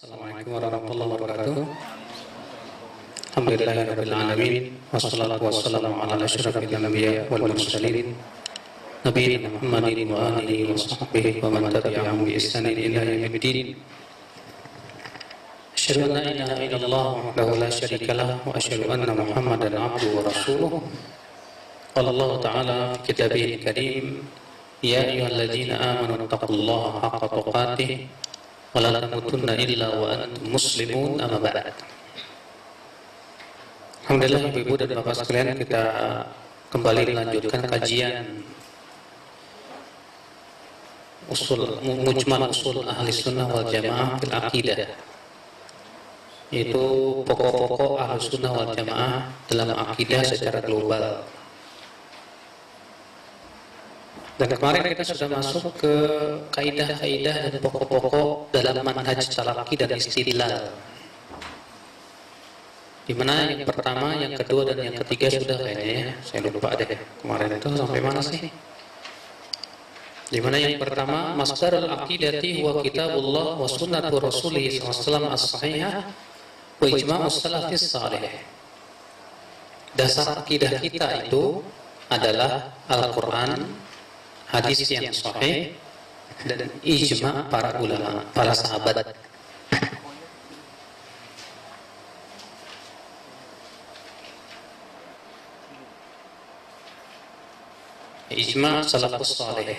Assalamualaikum warahmatullahi wabarakatuh. Alhamdulillahirabbil alamin wassalatu wassalamu ala asyrafil anbiya wal mursalin nabiyina Muhammadin wa alihi wa sahbihi wa man tabi'ahum bi ihsanin ila yaumiddin. Asyhadu an la ilaha illallah wahdahu la syarika lah wa asyhadu anna Muhammadan abduhu wa rasuluh. Qala Allah ta'ala fi kitabihil karim, ya ayyuhalladzina amanu taqullaha haqqa tuqatih wa la tamutunna illa wa antum muslimun, amma ba'd. Alhamdulillah Ibu dan Bapak sekalian, kita kembali melanjutkan kajian mujmal usul ahli sunnah wal jamaah fil aqidah, yaitu pokok-pokok ahli sunnah wal jamaah dalam akidah secara global. Dan kemarin kita sudah masuk ke kaidah-kaidah dan pokok-pokok dalam manhaj talaqi dan istidlal, di mana yang pertama, yang kedua, dan yang ketiga sudah kayaknya ya. Saya lupa deh kemarin itu sampai mana sih. Di mana yang pertama, masdarul aqidati huwa kitabullah wa sunnatu rasulih sallallahu alaihi wasallam as-sahihah wa ijma'us salafis salih. Dasar akidah kita itu adalah Al-Quran, hadis yang sahih, dan ijma' para ulama, para sahabat. Ijma' salafus salih.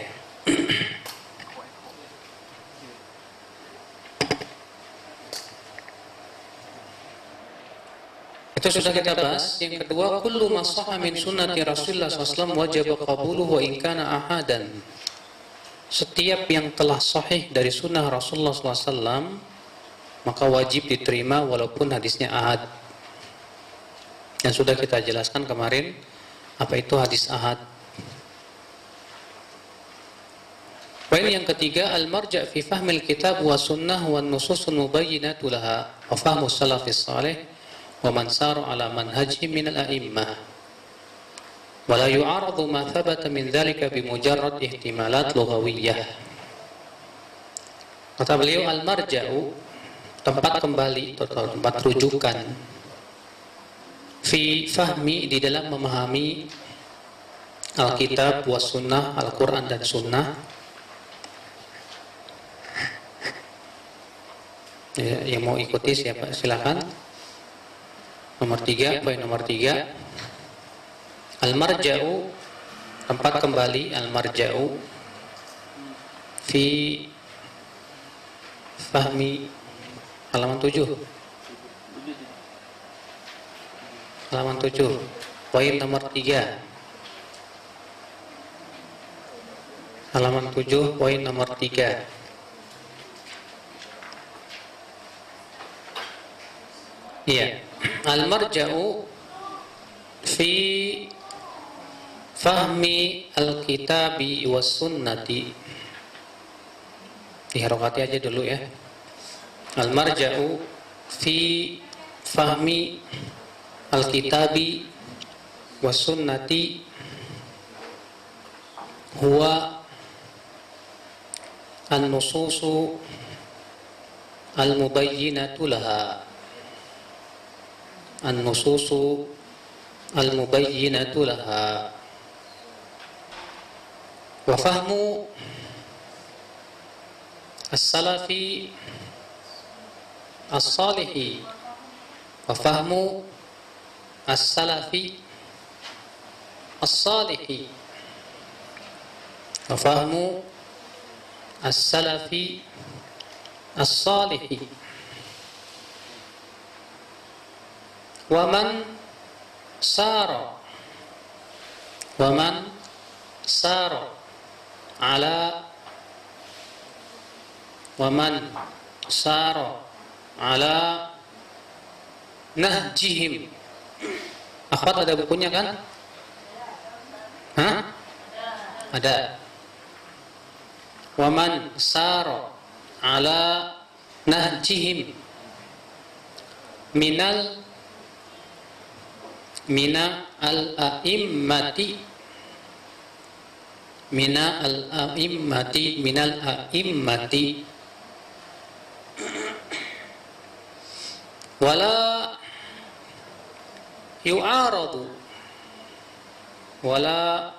Itu sudah kita bahas. Yang kedua, kullu ma shahha min sunnati Rasulullah SAW wajib qabuluhu wa in kana ahadan. Setiap yang telah sahih dari sunnah Rasulullah SAW maka wajib diterima walaupun hadisnya ahad. Yang sudah kita jelaskan kemarin apa itu hadis ahad. Poin yang ketiga, al-marja' fi fahmil kitab wa sunnah wa nususun mubayyinatu laha wa fahmu salafis salih wa man sara ala manhajihim min al-a'immah wa la yu'aradu ma thabata min dhalika bi mujarrad ihtimalat lughawiyyah. Kata beliau, al-marja'u, tempat kembali atau tempat rujukan, fi fahmi, di dalam memahami al-kitab wa sunnah, al-Quran dan sunnah. Ya, yang mau ikuti siapa silakan. Nomor 3, poin nomor 3, al-marja'u, tempat kembali, al-marja'u fi fahmi, halaman 7, halaman 7, poin nomor 3, halaman 7, poin nomor 3. Iya, al-marja'u fi fahmi al-kitabi was sunnati. Diharokati aja dulu ya. Al-marja'u fi fahmi al-kitabi was sunnati huwa an-nususu al-mubayyinatu laha. An-nususu al-mubayyinatu laha wa fahmu as-salafi as-salihi wa fahmu as-salafi as-salihi wa fahmu as-salafi as-salihi waman sara ala waman sara ala nahjihim. Akhwat, ada bukunya kan? Hah? Ada. Waman sara ala nahjihim mina al-a'immati minal a'immati wala yu'aradu, wala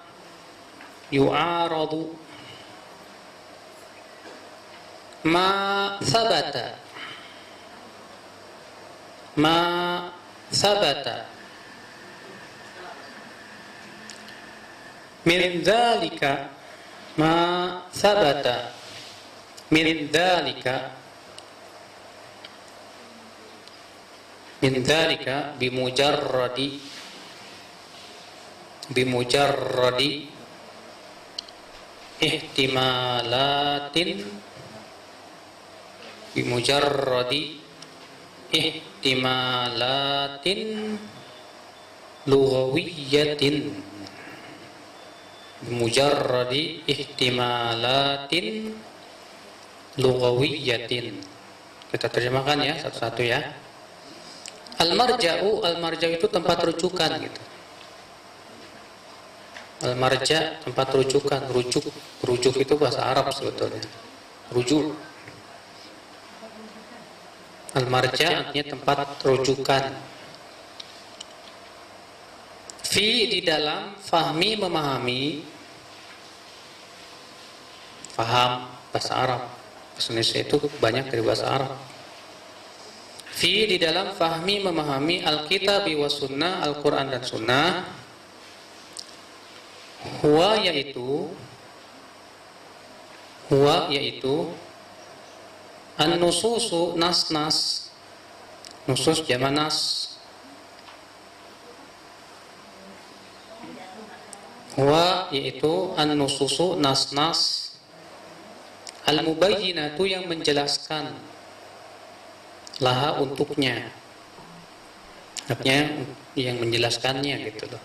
yu'aradu ma thabata, ma thabata min dzalika, ma thabata min dzalika, min dzalika bimujarradi, bimujarradi ihtimalatin, bimujarradi ihtimalatin lughawiyatin, bimujarradi ihtimalatin lughawiyatin. Kita terjemahkan ya satu-satu ya. Al-marja'u, al-marja'u itu tempat rujukan gitu. Al-marja' tempat rujukan, rujuk. Rujuk itu bahasa Arab sebetulnya. Rujuk. Al-marja' artinya tempat rujukan. Fi di dalam, fahmi memahami, faham bahasa Arab. Bahasa Indonesia itu banyak dari bahasa Arab. Fi di dalam fahmi memahami Alkitab wa sunnah, Al-Quran dan sunnah. Huwa yaitu, huwa yaitu an-nususu nas-nas, nusus jamak nas. Huwa yaitu an-nususu nas-nas al-mubayyinatu yang menjelaskan, laha untuknya, artinya yang menjelaskannya gitu loh.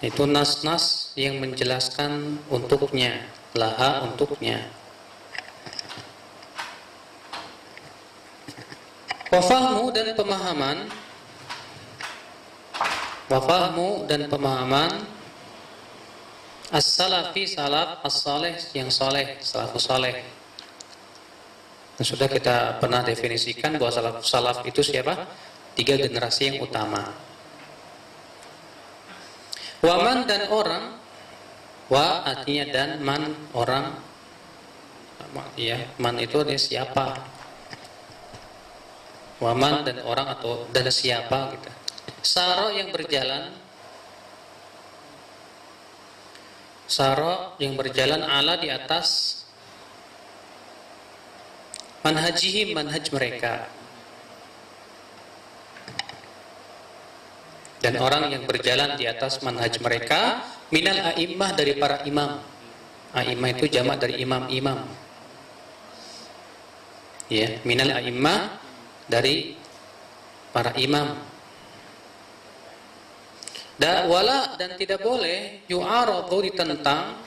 Itu nas-nas yang menjelaskan untuknya, laha untuknya. Wafahmu dan pemahaman, wafahmu dan pemahaman as-salafi, salaf, as-saleh yang saleh, salafus saleh. Sudah kita pernah definisikan bahwa salaf itu siapa? 3 generasi yang utama. Waman dan orang, wa artinya dan, man orang, ya man itu artinya siapa. Waman dan orang atau dan siapa gitu. Saro yang berjalan, saro yang berjalan ala di atas manhajihim, manhaj mereka. Dan orang yang berjalan di atas manhaj mereka, minal a'immah dari para imam. A'immah itu jamak dari imam-imam. Ya, minal a'immah dari para imam. Wala dan tidak boleh yu'aradu ditentang,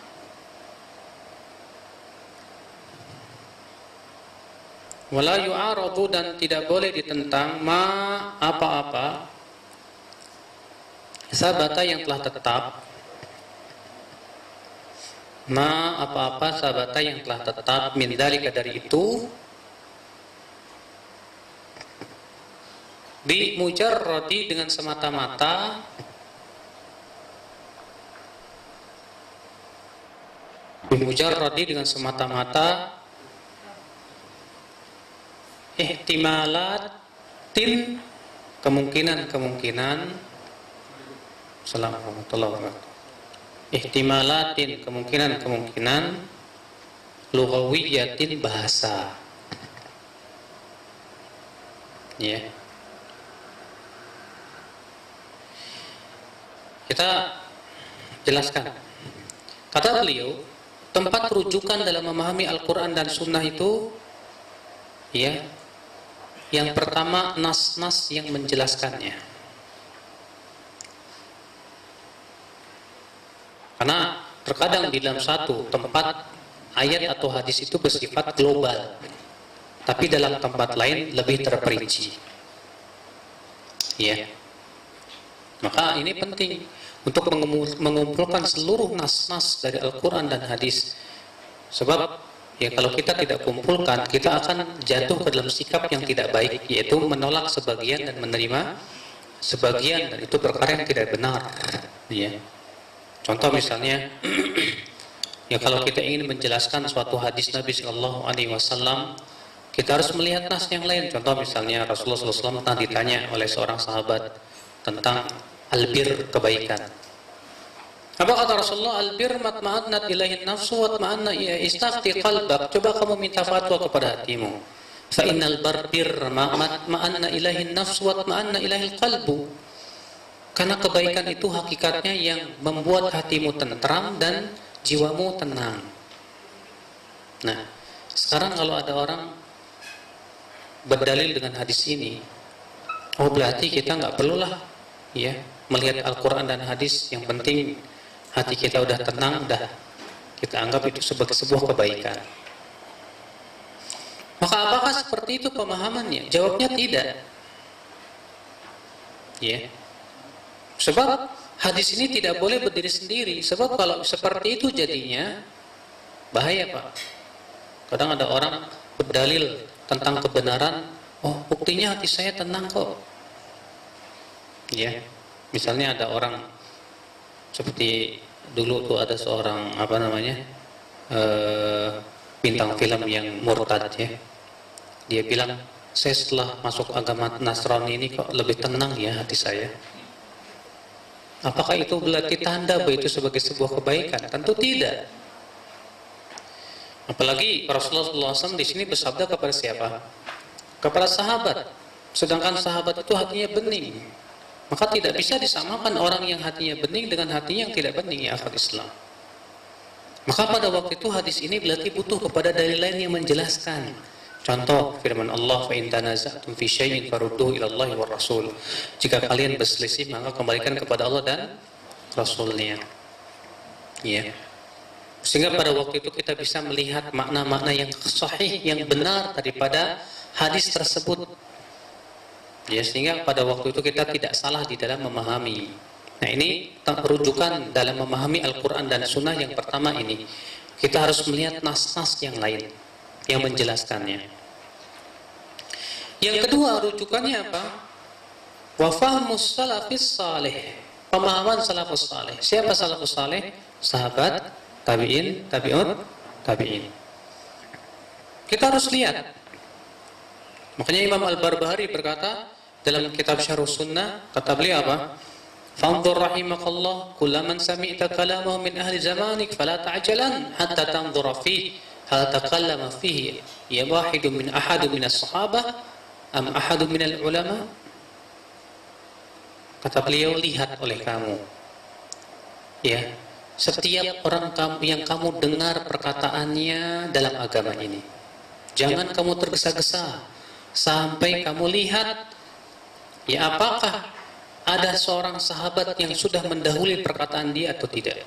wala yu'aradu dan tidak boleh ditentang ma apa-apa sabata yang telah tetap, ma apa-apa sabata yang telah tetap, min dzalika dari itu, bi mujarradi dengan semata-mata, bi mujarradi dengan semata-mata ihtimalatin kemungkinan-kemungkinan, Assalamualaikum warahmatullahi wabarakatuh. Ihtimalatin kemungkinan-kemungkinan lughawiyatin bahasa. Ya. Kita jelaskan. Kata beliau, tempat rujukan dalam memahami Al-Quran dan Sunnah itu, ya, yang pertama nas-nas yang menjelaskannya. Karena terkadang di dalam satu tempat ayat atau hadis itu bersifat global, tapi dalam tempat lain lebih terperinci. Ya. Maka ini penting untuk mengumpulkan seluruh nas-nas dari Al-Quran dan hadis. Sebab Ya kalau kita tidak kumpulkan, kita akan jatuh ke dalam sikap yang tidak baik, yaitu menolak sebagian dan menerima sebagian, dan itu perkara yang tidak benar. Ya. Contoh misalnya, ya kalau kita ingin menjelaskan suatu hadis Nabi Shallallahu Alaihi Wasallam, kita harus melihat nas yang lain. Contoh misalnya Rasulullah SAW pernah ditanya oleh seorang sahabat tentang albir, kebaikan. Apa kata Rasulullah? Albir matma'annat ilaihin nafsu watma'anna istafti qalbak. Coba kamu minta fatwa kepada hatimu. Fa innal barbir matma'anna ilaihin nafsu watma'anna ilaihil qalbu. Karena kebaikan itu hakikatnya yang membuat hatimu tentram dan jiwamu tenang. Nah, sekarang kalau ada orang berdalil dengan hadis ini, oh berarti kita nggak perlulah ya melihat Al-Quran dan hadis, yang penting hati kita udah tenang, dah kita anggap itu sebagai sebuah kebaikan. Maka apakah seperti itu pemahamannya? Jawabnya tidak. Ya. Sebab hadis ini tidak boleh berdiri sendiri. Sebab kalau seperti itu jadinya bahaya, Pak. Kadang ada orang berdalil tentang kebenaran, oh buktinya hati saya tenang kok. Ya. Misalnya ada orang seperti dulu tuh ada seorang bintang film yang murtad ya. Dia bilang, saya setelah masuk agama Nasrani ini kok lebih tenang ya hati saya. Apakah itu berarti tanda bahwa itu sebagai sebuah kebaikan? Tentu tidak. Apalagi Rasulullah SAW di sini bersabda kepada siapa? Kepada sahabat. Sedangkan sahabat itu hatinya bening. Maka tidak bisa disamakan orang yang hatinya bening dengan hati yang tidak bening, ya akhwat Islam. Maka pada waktu itu hadis ini berarti butuh kepada dalil lain yang menjelaskan. Contoh firman Allah, fa in tanaza'tum fi syai'in farudduhu ila Allah war Rasul. Jika kalian berselisih maka kembalikan kepada Allah dan Rasulnya. Ya. Sehingga pada waktu itu kita bisa melihat makna-makna yang sahih, yang benar daripada hadis tersebut. Ya, sehingga pada waktu itu kita tidak salah di dalam memahami. Nah, ini rujukan dalam memahami Al-Quran dan Sunnah yang pertama ini. Kita harus melihat nas-nas yang lain yang menjelaskannya. Yang kedua rujukannya apa? Wa fahmus salafis salih. Pemahaman salafus salih. Siapa salafus salih? Sahabat, tabi'in, tabi'ut, tabi'in. Kita harus lihat. Makanya Imam Al-Barbahari berkata dalam kitab Syarh Sunnah, kata beliau apa? Fanzur rahimakallah kullaman sami'ta kalamahu min ahli zamanik fala ta'jalan hatta tanzura fihi hal takallama fihi ya wahidun min ahadun min as-sahabah am ahadun min al-ulama. Kata beliau, lihat oleh kamu ya, setiap orang yang kamu dengar perkataannya dalam agama ini, jangan kamu tergesa-gesa sampai kamu lihat ya apakah ada seorang sahabat yang sudah mendahului perkataan dia atau tidak,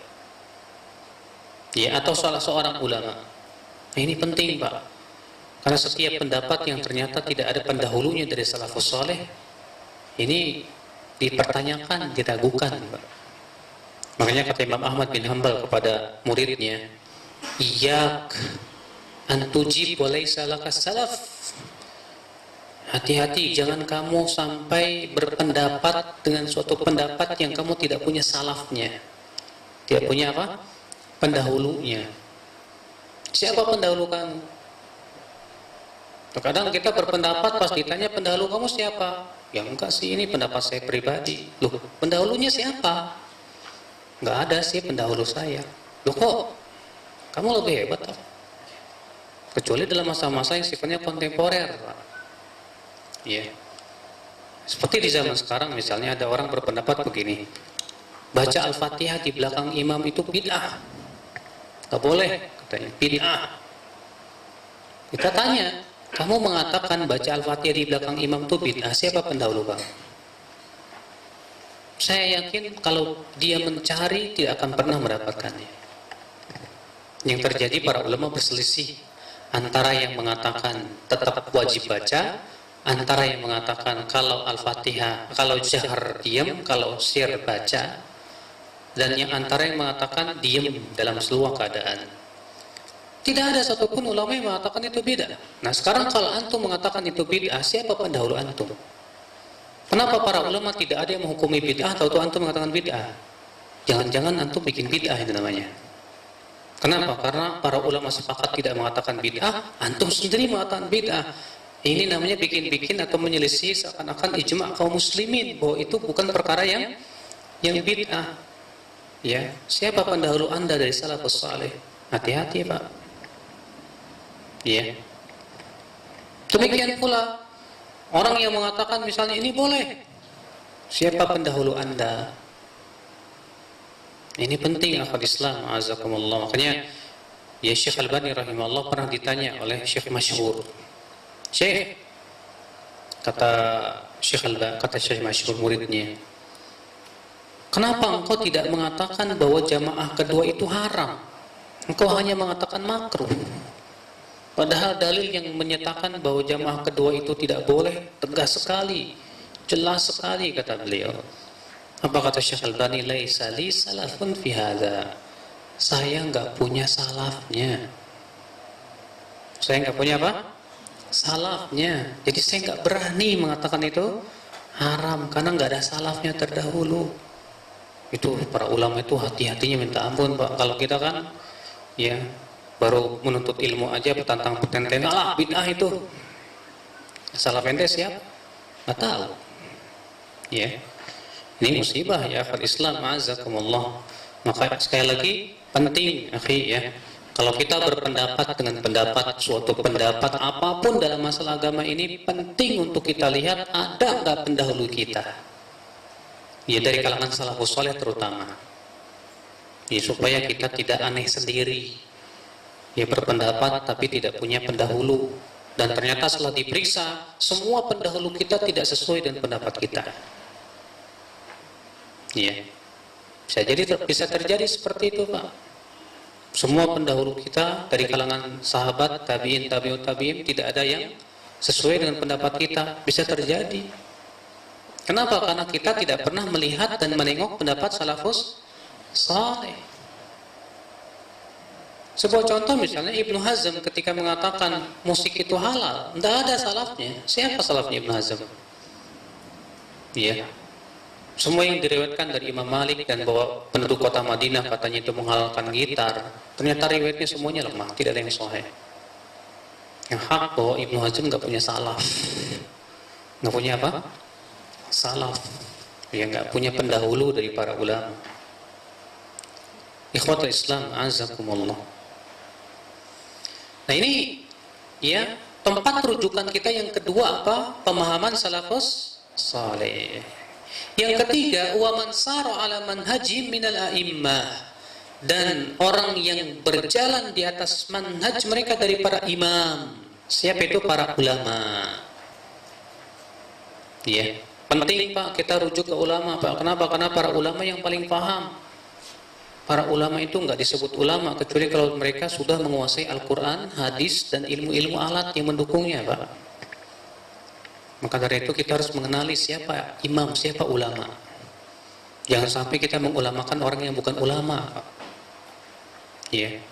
ya, atau salah seorang ulama. Nah, ini penting, Pak, karena setiap pendapat yang ternyata tidak ada pendahulunya dari salafus saleh ini dipertanyakan, diragukan, Pak. Makanya kata Imam Ahmad bin Hanbal kepada muridnya, iyyak an tujib wa laysa laka salaf. Hati-hati, jangan kamu sampai berpendapat dengan suatu pendapat yang kamu tidak punya salafnya. Tidak punya apa? Pendahulunya. Siapa pendahulu kamu? Terkadang kita berpendapat pas ditanya pendahulu kamu siapa? Ya enggak sih, ini pendapat saya pribadi. Loh, pendahulunya siapa? Enggak ada sih pendahulu saya. Loh kok? Kamu lebih hebat, Pak. Kecuali dalam masa-masa yang sifatnya kontemporer, Pak. Ya. Seperti di zaman sekarang misalnya ada orang berpendapat begini, baca Al-Fatihah di belakang imam itu bid'ah. Gak boleh, katanya, bid'ah. Kita tanya, kamu mengatakan baca Al-Fatihah di belakang imam itu bid'ah, siapa pendahulu kamu? Saya yakin kalau dia mencari tidak akan pernah mendapatkannya. Yang terjadi para ulama berselisih antara yang mengatakan tetap wajib baca, antara yang mengatakan kalau Al-Fatihah, kalau jahar diam, kalau sir baca, dan yang antara yang mengatakan diam dalam seluruh keadaan. Tidak ada satupun ulama yang mengatakan itu bid'ah. Nah sekarang kalau antum mengatakan itu bid'ah, siapa pendahulu antum? Kenapa para ulama tidak ada yang menghukumi bid'ah, atau antum mengatakan bid'ah? Jangan-jangan antum bikin bid'ah itu namanya. Kenapa? Karena para ulama sepakat tidak mengatakan bid'ah, antum sendiri mengatakan bid'ah. Ini namanya bikin-bikin atau menyelisih seakan-akan ijma' kaum muslimin bahwa itu bukan perkara yang bid'ah. Ya, siapa pendahulu Anda dari salafus saleh? Hati-hati, Pak. Ya. Demikian pula orang yang mengatakan misalnya ini boleh. Siapa pendahulu Anda? Ini penting akal Islam, azakumullah. Makanya ya Syekh Albani rahimahullah pernah ditanya oleh Syekh masyhur. Syekh, kata Syekh Albani, kata Syekh masyhur muridnya, kenapa engkau tidak mengatakan bahwa jamaah kedua itu haram? Engkau hanya mengatakan makruh. Padahal dalil yang menyatakan bahwa jamaah kedua itu tidak boleh tegas sekali, jelas sekali, kata beliau. Apa kata Syekh Albani? Laisa li salafun fi hadza. Saya enggak punya salafnya. Saya enggak punya apa? Salafnya. Jadi saya enggak berani mengatakan itu haram karena enggak ada salafnya terdahulu. Itu para ulama itu hati-hatinya minta ampun, Pak. Kalau kita kan ya baru menuntut ilmu aja petantang petenten, alah bid'ah itu. Salaf ente siapa? Enggak tahu. Ya. Ini musibah ya akhir Islam, azakumullah. Maka sekali lagi penting akhi ya, kalau kita berpendapat dengan pendapat suatu pendapat apapun dalam masalah agama ini, penting untuk kita lihat ada enggak pendahulu kita. Ya dari kalangan salafus saleh terutama. Ya supaya kita tidak aneh sendiri. Ya berpendapat tapi tidak punya pendahulu, dan ternyata setelah diperiksa semua pendahulu kita tidak sesuai dengan pendapat kita. Ya, bisa terjadi seperti itu, Pak. Semua pendahulu kita dari kalangan sahabat, tabi'in, tabi'ut tabi'in tidak ada yang sesuai dengan pendapat kita. Bisa terjadi. Kenapa? Karena kita tidak pernah melihat dan menengok pendapat salafus saleh. Sebuah contoh misalnya Ibnu Hazm ketika mengatakan musik itu halal, tidak ada salafnya. Siapa salafnya Ibnu Hazm? Iya. Semua yang diriwayatkan dari Imam Malik dan bahwa penduduk kota Madinah katanya itu menghalalkan gitar, ternyata riwayatnya semuanya lemah, tidak ada yang sahih. Yang hak bahwa Ibnu Hazm nggak punya salaf, nggak punya apa? Salaf, ya nggak punya pendahulu dari para ulama. Ikhwatul Islam, azakumullah. Nah ini ya tempat rujukan kita yang kedua apa? Pemahaman salafus saleh. Yang ketiga, wa man sara ala manhaji minal a'immah, dan orang yang berjalan di atas manhaj mereka dari para imam. Siapa itu? Para ulama. Ya, penting Pak kita rujuk ke ulama, Pak. Kenapa? Karena para ulama yang paling paham. Para ulama itu enggak disebut ulama kecuali kalau mereka sudah menguasai Al-Quran, hadis, dan ilmu-ilmu alat yang mendukungnya, Pak. Maka dari itu kita harus mengenali siapa imam, siapa ulama. Jangan sampai kita mengulamakan orang yang bukan ulama. Ya.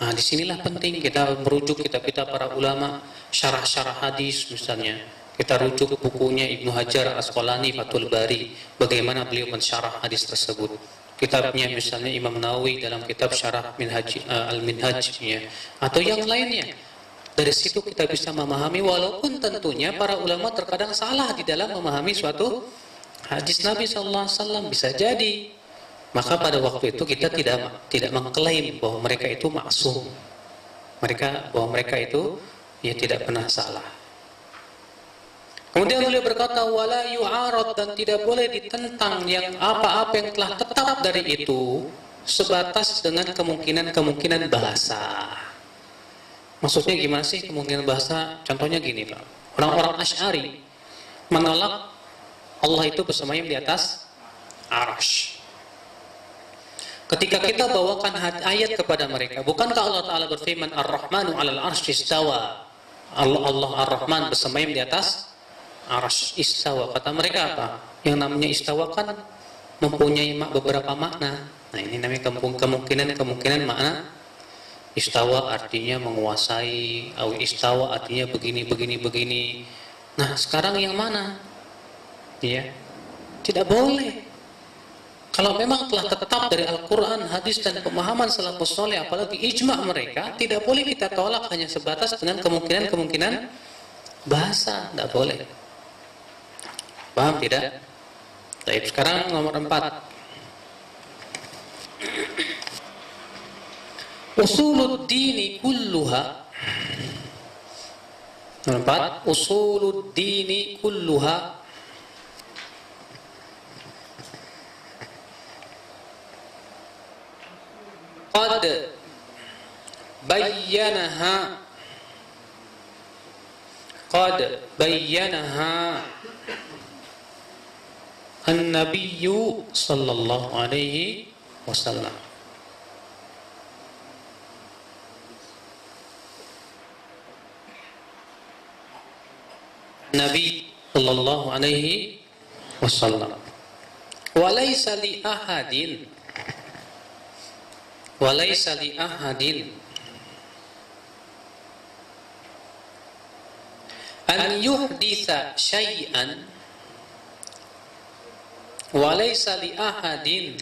Nah, disinilah penting kita merujuk kitab-kitab para ulama, syarah-syarah hadis misalnya. Kita rujuk bukunya Ibnu Hajar Al-Asqalani Fathul Bari, bagaimana beliau mensyarah hadis tersebut. Kitabnya misalnya Imam Nawawi dalam kitab Syarah Al-Minhaj ya, atau yang lainnya. Dari situ kita bisa memahami, walaupun tentunya para ulama terkadang salah di dalam memahami suatu hadis Nabi SAW, bisa jadi. Maka pada waktu itu kita tidak mengklaim bahwa mereka itu maksum. Bahwa mereka itu ya tidak pernah salah. Kemudian beliau berkata, wala yu'arad, dan tidak boleh ditentang yang apa-apa yang telah tetap dari itu sebatas dengan kemungkinan bahasa. Maksudnya gimana sih kemungkinan bahasa? Contohnya gini, Pak. Orang-orang Asy'ari menolak Allah itu bersemayam di atas Arsy. Ketika kita bawakan ayat kepada mereka, bukankah Allah Ta'ala berfirman Ar-Rahmanu 'alal 'arsy istawa? Allah Ar-Rahman bersemayam di atas Arsy istawa. Kata mereka apa? Yang namanya istawa kan mempunyai beberapa makna. Nah, ini namanya kemungkinan makna Istawa artinya menguasai, atau istawa artinya begini. Nah, sekarang yang mana? Ya, tidak boleh. Kalau memang telah tetap dari Al-Quran, hadis dan pemahaman salafus soleh, apalagi ijma' mereka, tidak boleh kita tolak hanya sebatas dengan kemungkinan bahasa, tidak boleh. Paham tidak? Baik, sekarang nomor 4. Usuluddini kulluha. Nomor 4, usuluddini kulluha qad bayyanaha an-nabiyyu sallallahu alaihi wasallam. Nabi sallallahu alaihi wasallam. Walaysa li ahadin an yuhditha syai'an walaysa li ahadin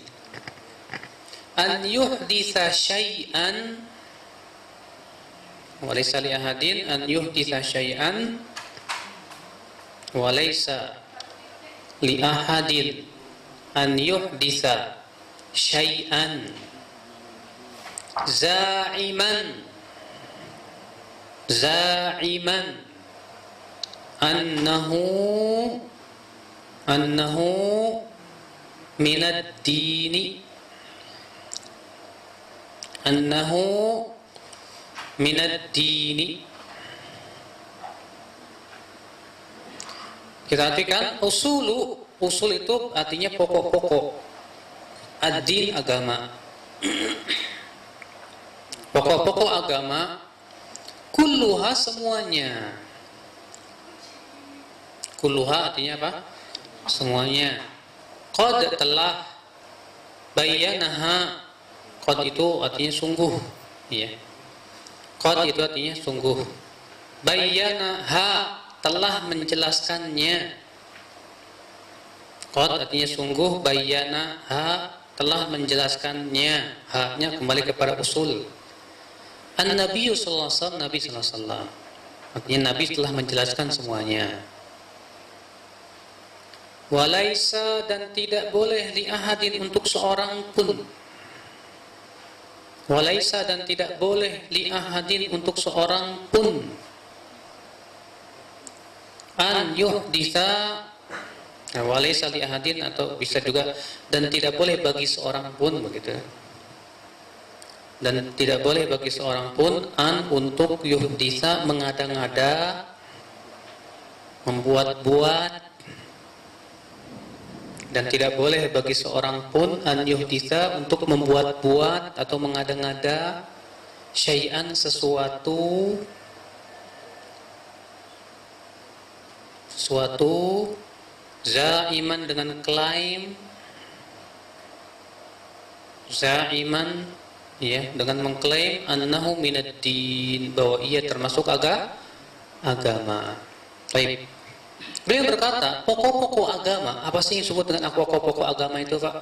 an yuhditha syai'an walaysa li ahadin an yuhditha syai'an walaysa li ahadin an yuhditha syai'an za'iman annahu minad dini Kita artikan usul itu artinya pokok-pokok, ad-din agama. Pokok-pokok agama, kulluha semuanya. Kulluha artinya apa? Semuanya. Qad telah, bayyanaha, qad itu artinya sungguh, ya. Qad itu artinya sungguh. Bayyanaha telah menjelaskannya. Qad artinya sungguh, bayyanaha telah menjelaskannya. Ha-nya kembali kepada usul. An-Nabi sallallahu alaihi wasallam, Nabi sallallahu alaihi wasallam. Artinya Nabi telah menjelaskan semuanya. Walaisa dan tidak boleh li ahadin untuk seorang pun. Walaisa dan tidak boleh li ahadin untuk seorang pun. An yuhditha, walaisa li ahadin, atau bisa juga dan tidak boleh bagi seorang pun, begitu. Dan tidak boleh bagi seorang pun an untuk yuhditha, mengada-ngada, membuat-buat. Dan tidak boleh bagi seorang pun an yuhditha untuk membuat-buat atau mengada-ngada syai'an sesuatu za'iman dengan klaim, za'iman, ya, dengan mengklaim annahu minad din, bahwa ia termasuk agama. Baik. Beliau berkata, pokok-pokok agama, apa sih yang disebut dengan pokok-pokok agama itu, Pak?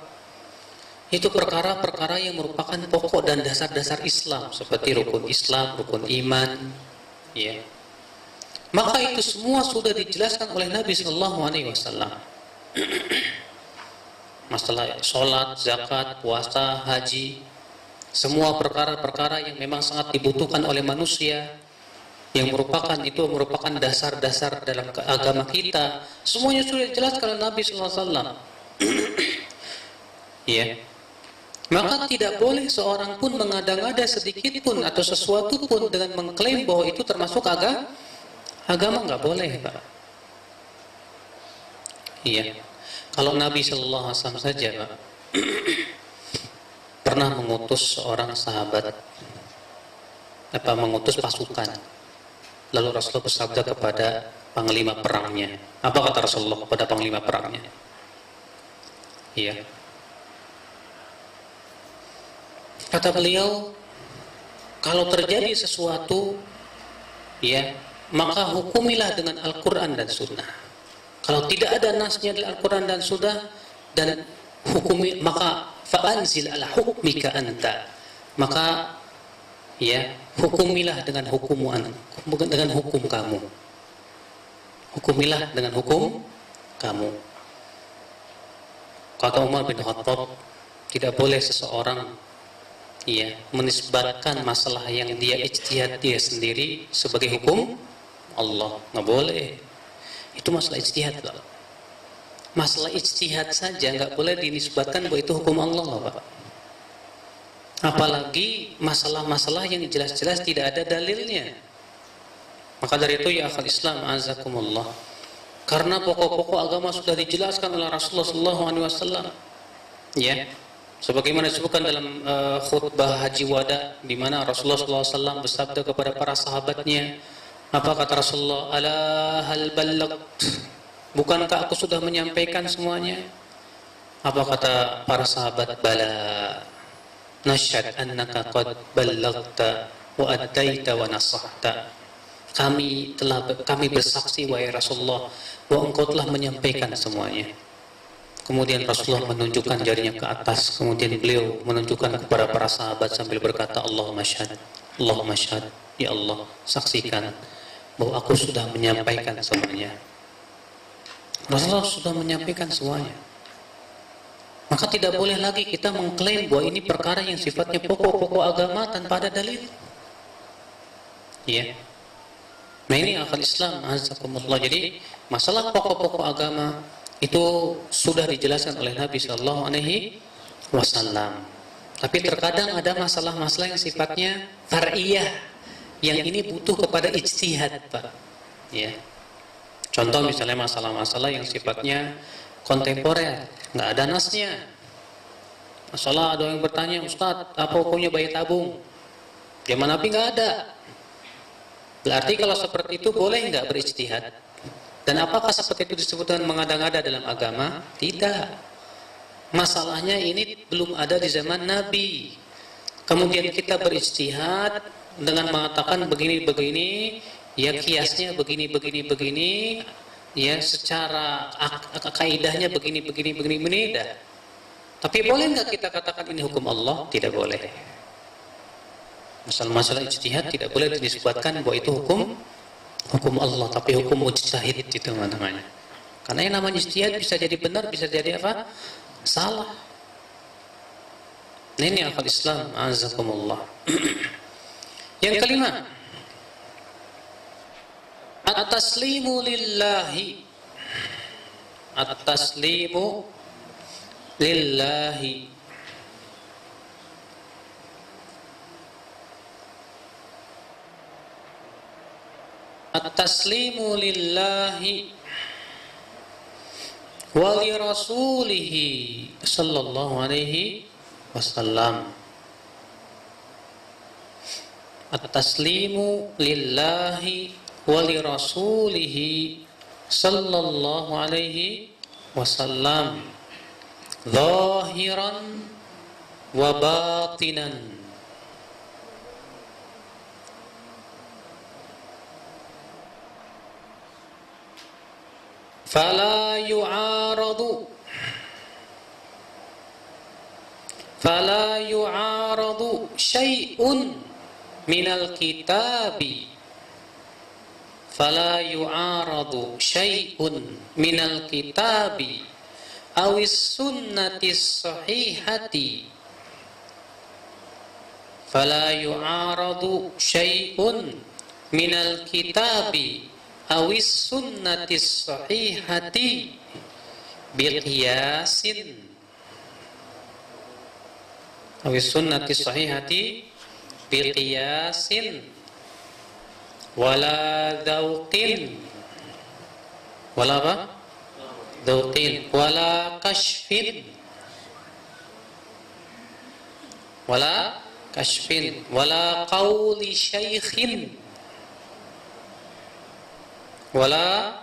Itu perkara-perkara yang merupakan pokok dan dasar-dasar Islam, seperti rukun Islam, rukun iman, ya. Maka itu semua sudah dijelaskan oleh Nabi sallallahu alaihi wasallam. Masalah sholat, zakat, puasa, haji, semua perkara-perkara yang memang sangat dibutuhkan oleh manusia, yang merupakan dasar-dasar dalam agama kita, semuanya sudah dijelaskan oleh Nabi sallallahu alaihi wasallam. Ya. Maka tidak boleh seorang pun mengada-ngada sedikit pun atau sesuatu pun dengan mengklaim bahwa itu termasuk agama, nggak boleh, Pak. Iya. Kalau Nabi sallallahu alaihi wasallam saja, Pak, pernah mengutus seorang sahabat, mengutus pasukan. Lalu Rasulullah bersabda kepada panglima perangnya. Apa kata Rasulullah kepada panglima perangnya? Iya. Kata beliau, kalau terjadi sesuatu, ya, maka hukumilah dengan Al-Quran dan Sunnah. Kalau tidak ada nasnya di Al-Quran dan Sunnah, dan hukumi, maka fa'anzil ala hukmika anta, maka ya hukumilah dengan dengan hukum kamu. Hukumilah dengan hukum kamu. Kata Umar bin Khattab, tidak boleh seseorang ya menisbatkan masalah yang dia ijtihad dia sendiri sebagai hukum Allah. Nggak boleh. Itu masalah ijtihad, Pak. Masalah ijtihad saja nggak boleh dinisbatkan bahwa itu hukum Allah, Pak. Apalagi masalah-masalah yang jelas-jelas tidak ada dalilnya. Maka dari itu ya akhal Islam azakumullah, karena pokok-pokok agama sudah dijelaskan oleh Rasulullah SAW, ya, sebagaimana disebutkan dalam khutbah Haji Wada, di mana Rasulullah SAW bersabda kepada para sahabatnya, apa kata Rasulullah? Ala hal ballagt, bukankah aku sudah menyampaikan semuanya? Apa kata para sahabat? Bala, nashhad annaka qad ballagta wa addaita wa nasahta. Kami bersaksi wahai Rasulullah bahwa engkau telah menyampaikan semuanya. Kemudian Rasulullah menunjukkan jarinya ke atas, kemudian beliau menunjukkan kepada para sahabat sambil berkata, Allahumma syahad, Allahumma syahad, ya Allah saksikan bahwa aku sudah menyampaikan semuanya. Rasulullah sudah menyampaikan semuanya. Maka tidak boleh lagi kita mengklaim bahwa ini perkara yang sifatnya pokok-pokok agama tanpa ada dalil. Ya. Nah ini akal Islam azakumullah. Jadi masalah pokok-pokok agama itu sudah dijelaskan oleh Nabi Shallallahu Alaihi Wasallam. Tapi terkadang ada masalah-masalah yang sifatnya far'iyah, yang ini butuh kepada ijtihad, Pak. Ya. Contoh misalnya masalah-masalah yang sifatnya kontemporer, nggak ada nasnya. Masalah ada yang bertanya, Ustadz, apa hukumnya bayi tabung? Zaman Nabi nggak ada. Berarti kalau seperti itu boleh nggak berijtihad? Dan apakah seperti itu disebut dengan mengada-ngada dalam agama? Tidak. Masalahnya ini belum ada di zaman Nabi. Kemudian kita berijtihad dengan mengatakan begini-begini, ya kiasnya begini-begini, ya secara kaidahnya begini, dah. Tapi boleh nggak kita katakan ini hukum Allah? Tidak boleh. Masalah ijtihad tidak boleh disebutkan bahwa itu hukum Allah, tapi hukum mujtahid itu namanya. Karena yang namanya ijtihad bisa jadi benar, bisa jadi apa? Salah. Nah, ini akal Islam azakumullah. Yang kelima, at-taslimu lillahi. At-taslimu lillahi. At-taslimu lillahi wa li rasulihi sallallahu alaihi wasallam. At-taslimu lillahi wa li rasulihi sallallahu alaihi wasallam, zahiran wa batinan. فلا يعارض شيء من الكتاب أو السنة الصحيحة فلا يعارض شيء من الكتاب awis sunnatis sahihati biqiyasin, awis sunnatis sahihati biqiyasin wala dzauqin, wala apa? Dzauqin, wala kashfin, wala qauli syaikhin, wala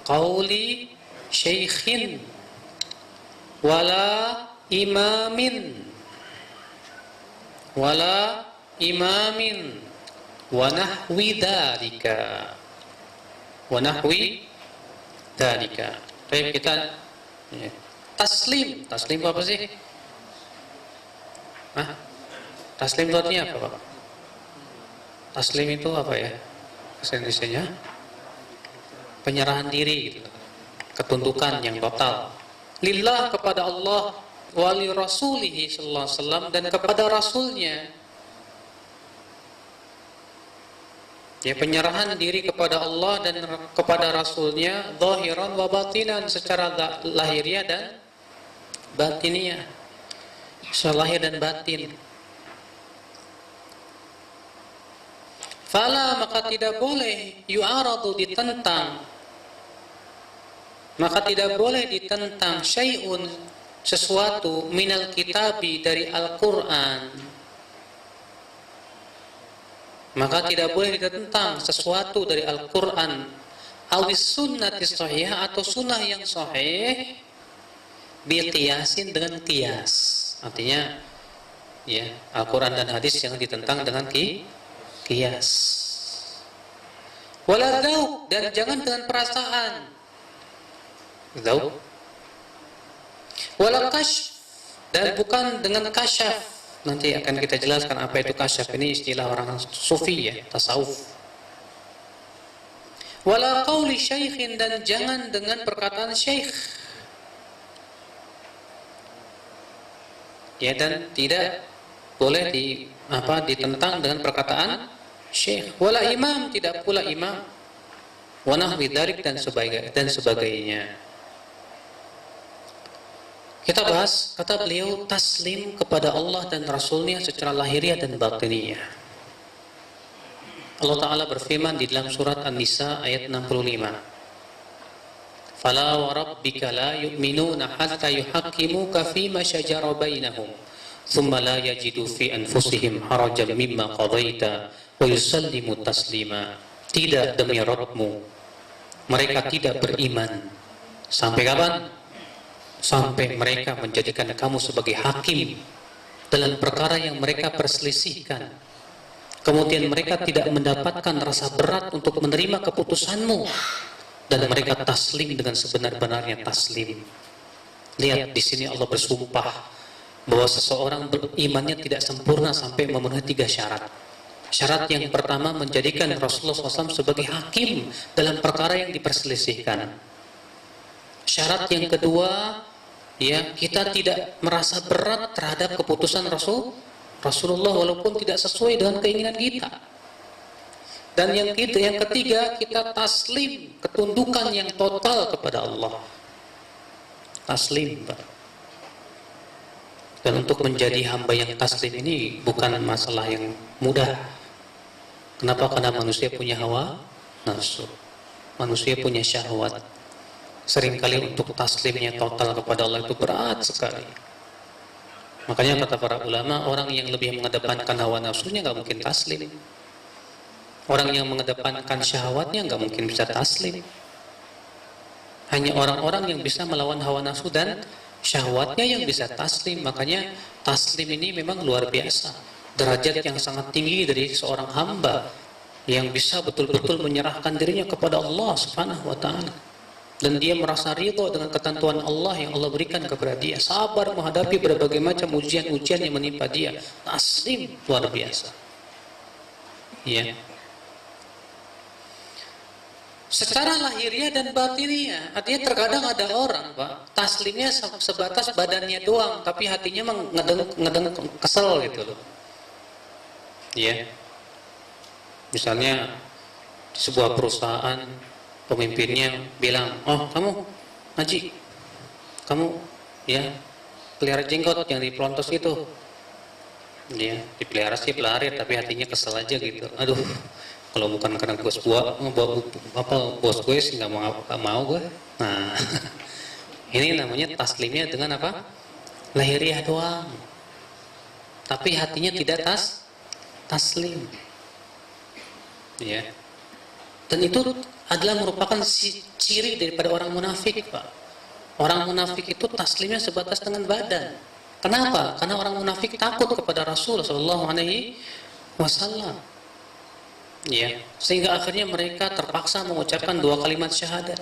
qauli syaikhin, wala imamin, wala imamin wa nahwi dzalika. Wa nahwi dzalika. Baik, kita ya. Taslim. Taslim itu apa sih? Hah? Taslim itu artinya apa, Pak? Taslim itu apa ya? Bahasa Indonesianya? Penyerahan diri gitu. Ketundukan yang total. Lillah, kepada Allah, wa li rasulihi sallallahu alaihi wasallam, dan kepada rasulnya. Ya, penyerahan diri kepada Allah dan kepada rasulnya, zahiran wa batinan, secara lahiriah dan batiniah. Secara lahir dan batin. Fala, maka tidak boleh yu'aradu, ditentang. Maka tidak boleh ditentang syai'un, sesuatu, minal kitabi, dari Al-Quran. Maka tidak boleh ditentang sesuatu dari Al-Quran, awis sunnati sahihah, atau sunnah yang sahih, biqiyasin, dengan qiyas. Artinya ya, Al-Quran dan hadis yang ditentang dengan qiyas. Wala dzauq, dan jangan dengan perasaan. Dzauq. Wala kasyf, dan bukan dengan kasyaf. Nanti akan kita jelaskan apa itu kasyaf. Ini istilah orang sufi ya, tasawuf. Wala qauli syaikhin, dan jangan dengan perkataan syekh. Ya, dan tidak boleh ditentang dengan perkataan syekh. Wala imam, tidak pula imam. Wa nahwi dzalik, dan sebagainya. Kita bahas, kata beliau, taslim kepada Allah dan Rasulnya secara lahiriah dan batiniah. Allah Ta'ala berfirman di dalam surat An-Nisa ayat 65. Fala wa rabbika la yu'minuna hatta yuhaqqimuka fima shajara bainahum thumma la yajidu fi anfusihim harajan mimma qadaita wa yusallimu taslima. Tidak, demi Rabbmu, mereka tidak beriman. Sampai kapan? Sampai mereka menjadikan kamu sebagai hakim dalam perkara yang mereka perselisihkan. Kemudian mereka tidak mendapatkan rasa berat untuk menerima keputusanmu, dan mereka taslim dengan sebenar-benarnya taslim. Lihat di sini Allah bersumpah bahwa seseorang berimannya tidak sempurna sampai memenuhi 3 syarat. Syarat yang pertama, menjadikan Rasulullah SAW sebagai hakim dalam perkara yang diperselisihkan. Syarat yang kedua, ya, kita tidak merasa berat terhadap keputusan Rasulullah walaupun tidak sesuai dengan keinginan kita. Dan yang ketiga, kita taslim, ketundukan yang total kepada Allah. Taslim, Pak. Dan untuk menjadi hamba yang taslim ini bukan masalah yang mudah. Kenapa? Karena manusia punya hawa nafsu. Manusia punya syahwat. Seringkali untuk taslimnya total kepada Allah itu berat sekali. Makanya kata para ulama, orang yang lebih mengedepankan hawa nafsunya nggak mungkin taslim. Orang yang mengedepankan syahwatnya nggak mungkin bisa taslim. Hanya orang-orang yang bisa melawan hawa nafsu dan syahwatnya yang bisa taslim. Makanya taslim ini memang luar biasa. Derajat yang sangat tinggi dari seorang hamba yang bisa betul-betul menyerahkan dirinya kepada Allah Subhanahu wa Ta'ala. Dan dia merasa ridho dengan ketentuan Allah yang Allah berikan kepada dia, sabar menghadapi berbagai macam ujian-ujian yang menimpa dia. Taslim luar biasa. Ya. Secara lahiriah dan batiniah, artinya terkadang ada orang, Pak, taslimnya sebatas badannya doang, tapi hatinya ngedeng kesel gitu loh. Ya. Misalnya sebuah perusahaan, pemimpinnya bilang, oh kamu Haji, kamu ya pelihara jenggot yang dipelontos itu. Dia dipelihara sih pelari, tapi hatinya kesel aja gitu. Aduh, kalau bukan karena bos gue sih nggak mau gue. Nah, ini namanya taslimnya dengan apa? Lahiriah doang, tapi hatinya tidak taslim. Ya. Dan itu adalah merupakan ciri daripada orang munafik, Pak. Orang munafik itu taslimnya sebatas dengan badan. Kenapa? Karena orang munafik takut kepada Rasul sallallahu alaihi wasallam. Ya, sehingga akhirnya mereka terpaksa mengucapkan 2 kalimat syahadat.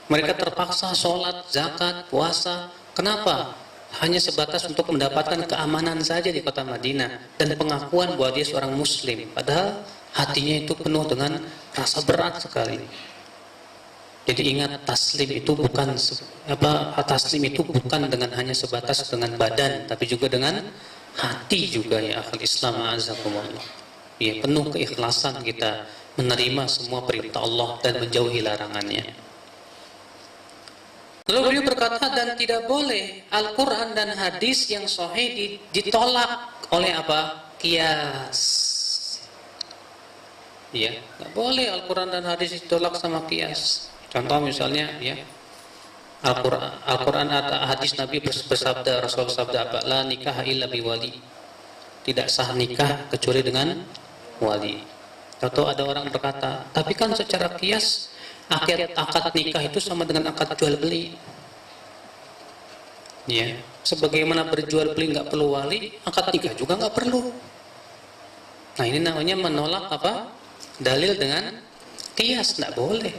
Mereka terpaksa sholat, zakat, puasa. Kenapa? Hanya sebatas untuk mendapatkan keamanan saja di kota Madinah dan pengakuan bahwa dia seorang muslim. Padahal hatinya itu penuh dengan rasa berat sekali. Jadi ingat, taslim itu bukan dengan hanya sebatas dengan badan, tapi juga dengan hati juga, ya akhul Islam azakumullah. Ya, penuh keikhlasan kita menerima semua perintah Allah dan menjauhi larangannya. Lalu beliau berkata, dan tidak boleh Al-Quran dan hadis yang sahih ditolak oleh apa? Qiyas. Ya, nggak boleh Al-Quran dan hadis ditolak sama qiyas. Contoh misalnya, ya, Al-Quran atau hadis Nabi bersabda, Rasul bersabda apa? La nikah illa biwali. Tidak sah nikah kecuali dengan wali. Atau ada orang berkata, tapi kan secara qiyas akad nikah itu sama dengan akad jual beli. Ya, sebagaimana berjual beli nggak perlu wali, akad nikah juga nggak perlu. Nah, ini namanya menolak apa? Dalil dengan qiyas, nggak boleh.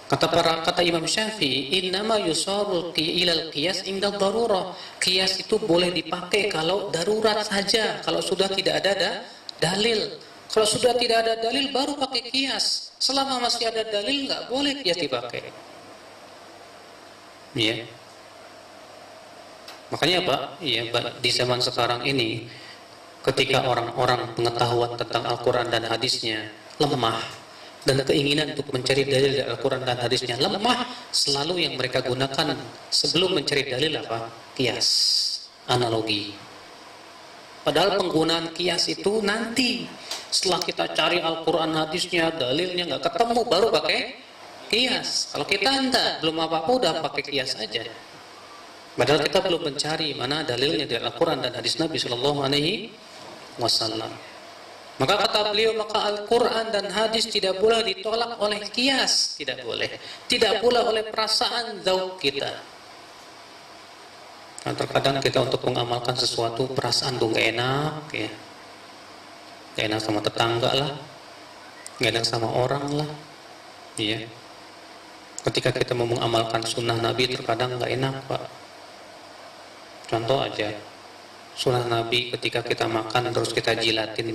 Kata Imam Syafi'i, innama yusarul ilal qiyas inda darurah. Qiyas itu boleh dipakai kalau darurat saja, kalau sudah tidak ada dalil. Kalau sudah tidak ada dalil baru pakai qiyas. Selama masih ada dalil nggak boleh qiyas dipakai. Ya. Makanya Pak, ya, di zaman sekarang ini ketika orang-orang pengetahuan tentang Al-Quran dan hadisnya lemah dan keinginan untuk mencari dalil dari Al-Quran dan hadisnya lemah, selalu yang mereka gunakan sebelum mencari dalil apa? Qiyas, analogi. Padahal penggunaan qiyas itu nanti setelah kita cari Al-Quran hadisnya, dalilnya nggak ketemu, baru pakai qiyas. Kalau kita belum apa-apa udah pakai qiyas aja. Padahal kita belum mencari mana dalilnya dari Al-Quran dan hadis Nabi Shallallahu Alaihi Wasallam. Maka kata beliau, maka Al-Quran dan hadis tidak boleh ditolak oleh qiyas, tidak boleh. Tidak pula oleh perasaan dzauq kita. Nah, terkadang kita untuk mengamalkan sesuatu perasaan tuh gak enak, ya, gak enak sama tetangga lah, gak enak sama orang lah, iya. Ketika kita mau mengamalkan sunnah Nabi terkadang gak enak Pak. Contoh aja, sunnah Nabi ketika kita makan terus kita jilatin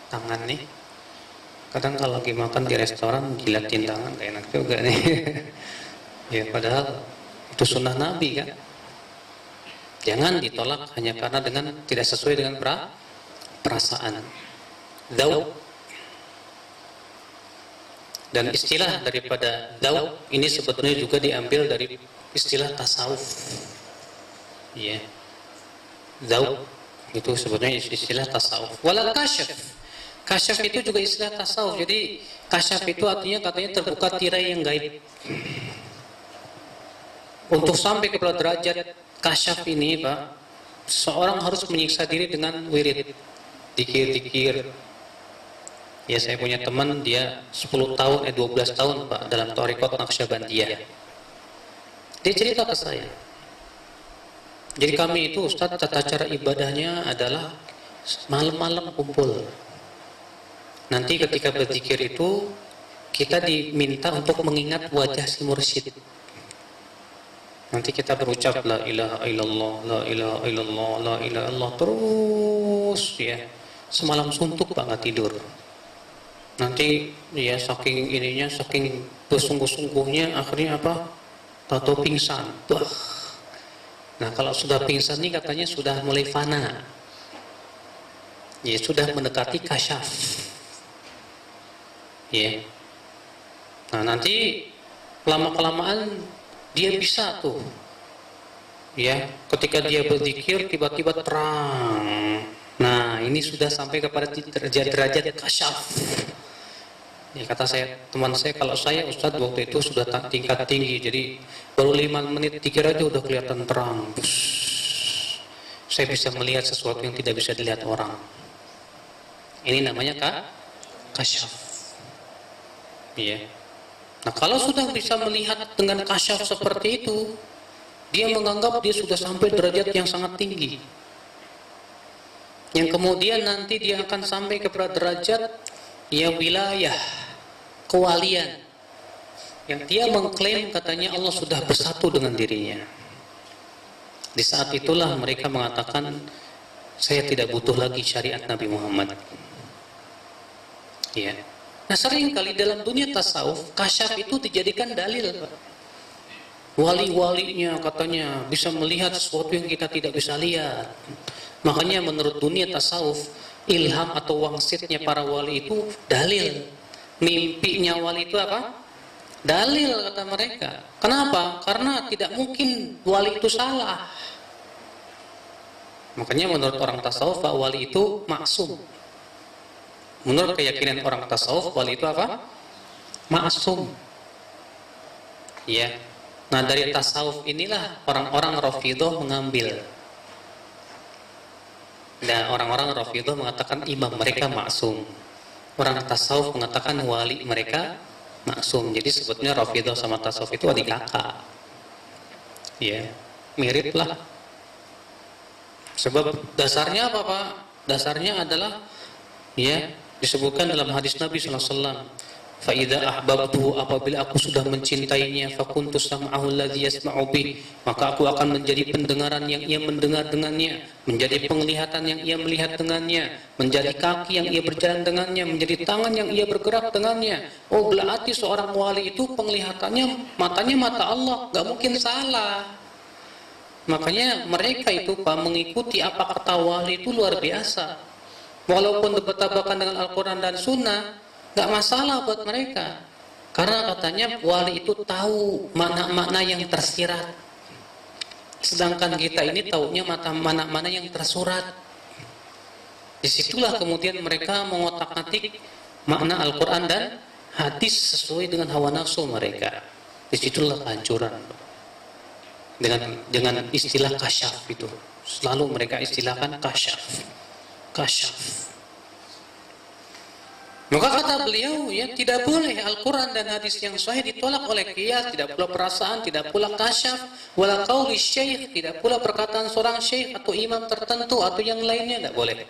tangan nih. Kadang kalau lagi makan di restoran jilatin tangan gak enak juga nih. Ya padahal itu sunnah Nabi kan. Jangan ditolak hanya karena tidak sesuai dengan perasaan. Dzauq. Dan istilah daripada dzauq ini sebetulnya juga diambil dari istilah tasawuf. Ya. Dzauq itu sebetulnya istilah tasawuf. Wala kasyaf. Kasyaf itu juga istilah tasawuf. Jadi kasyaf itu artinya katanya terbuka tirai yang gaib. Untuk sampai kepada derajat kasyaf ini Pak, seorang harus menyiksa diri dengan wirid, dikir. Ya saya punya teman, dia 10 tahun, 12 tahun Pak dalam Thariqat Naqsyabandiyah. Dia cerita ke saya. Jadi kami itu Ustadz, tata cara ibadahnya adalah malam-malam kumpul. Nanti ketika berzikir itu kita diminta untuk mengingat wajah si mursyid. Nanti kita berucap la ilaha illallah, la ilaha illallah, la ilaha illallah terus ya. Semalam suntuk Pak nggak tidur. Nanti ya saking ininya, saking bersungguh-sungguhnya akhirnya apa? Tato pingsan. Wah. Nah kalau sudah pingsan nih katanya sudah mulai fana. Ya sudah mendekati kasyaf. Ya. Nah nanti lama-kelamaan dia bisa tuh, ya, ketika dia berzikir tiba-tiba terang. Nah, ini sudah sampai kepada derajat kasyaf. Ya, kata teman saya, kalau saya Ustadz waktu itu sudah tingkat tinggi, jadi baru 5 menit dikir aja udah kelihatan terang. Saya bisa melihat sesuatu yang tidak bisa dilihat orang. Ini namanya kasyaf. Iya. Nah kalau sudah bisa melihat dengan kasyaf seperti itu, dia menganggap dia sudah sampai derajat yang sangat tinggi. yang kemudian nanti dia akan sampai kepada derajat ya wilayah, kewalian, yang dia mengklaim katanya Allah sudah bersatu dengan dirinya. Di saat itulah mereka mengatakan, saya tidak butuh lagi syariat Nabi Muhammad. Ya. Nah, sering kali dalam dunia tasawuf, kasyaf itu dijadikan dalil. Wali-walinya katanya bisa melihat sesuatu yang kita tidak bisa lihat. Makanya menurut dunia tasawuf, ilham atau wangsitnya para wali itu dalil. Mimpinya wali itu apa? Dalil, kata mereka. Kenapa? Karena tidak mungkin wali itu salah. Makanya menurut orang tasawuf, wali itu maksum. Menurut keyakinan orang tasawuf, wali itu apa? Maksum. Ya. Nah, dari tasawuf inilah orang-orang Rafidhah mengambil. Nah, orang-orang Rafidhah mengatakan imam mereka maksum. Orang tasawuf mengatakan wali mereka maksum. Jadi sebetulnya Rafidhah sama tasawuf itu adik kakak. Ya, mirip lah. Sebab dasarnya apa, Pak? Dasarnya adalah ya disebutkan dalam hadis Nabi SAW. Fa'idha ahbabtuhu, apabila aku sudah mencintainya, fakuntu sam'ahu alladhi yasma'u bih, maka aku akan menjadi pendengaran yang ia mendengar dengannya, menjadi penglihatan yang ia melihat dengannya, menjadi kaki yang ia berjalan dengannya, menjadi tangan yang ia bergerak dengannya. Oh, berarti seorang wali itu penglihatannya, matanya mata Allah, gak mungkin salah. Makanya mereka itu, Pak, mengikuti apa kata wali itu luar biasa. Walaupun bertabrakan dengan Al-Quran dan Sunnah, gak masalah buat mereka, karena katanya wali itu tahu makna-makna yang tersirat, sedangkan kita ini taunya mana-mana yang tersurat. Disitulah kemudian mereka mengotak-atik makna Al-Quran dan hadis sesuai dengan hawa nafsu mereka. Disitulah kehancuran. Dengan istilah kasyaf itu, selalu mereka istilahkan kasyaf. Maka kata beliau, ya tidak boleh Al-Quran dan hadis yang sahih ditolak oleh qiyas, tidak pula perasaan, tidak pula kasyaf, wala qauli syekh, tidak pula perkataan seorang syekh atau imam tertentu atau yang lainnya, tidak boleh.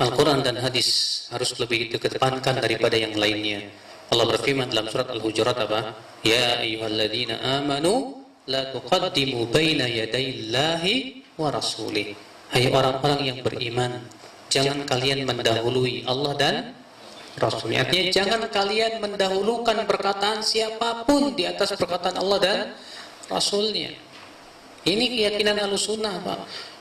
Al-Quran dan hadis harus lebih dikedepankan daripada yang lainnya. Allah berfirman dalam surat Al-Hujurat apa? Ya ayyuhalladzina amanu la tuqaddimu baina yadayillahi wa rasulih. Hai orang-orang yang beriman, jangan kalian mendahului Allah dan Rasulnya. Artinya jangan kalian mendahulukan perkataan siapapun di atas perkataan Allah dan Rasulnya. Ini keyakinan Ahlussunnah, Pak.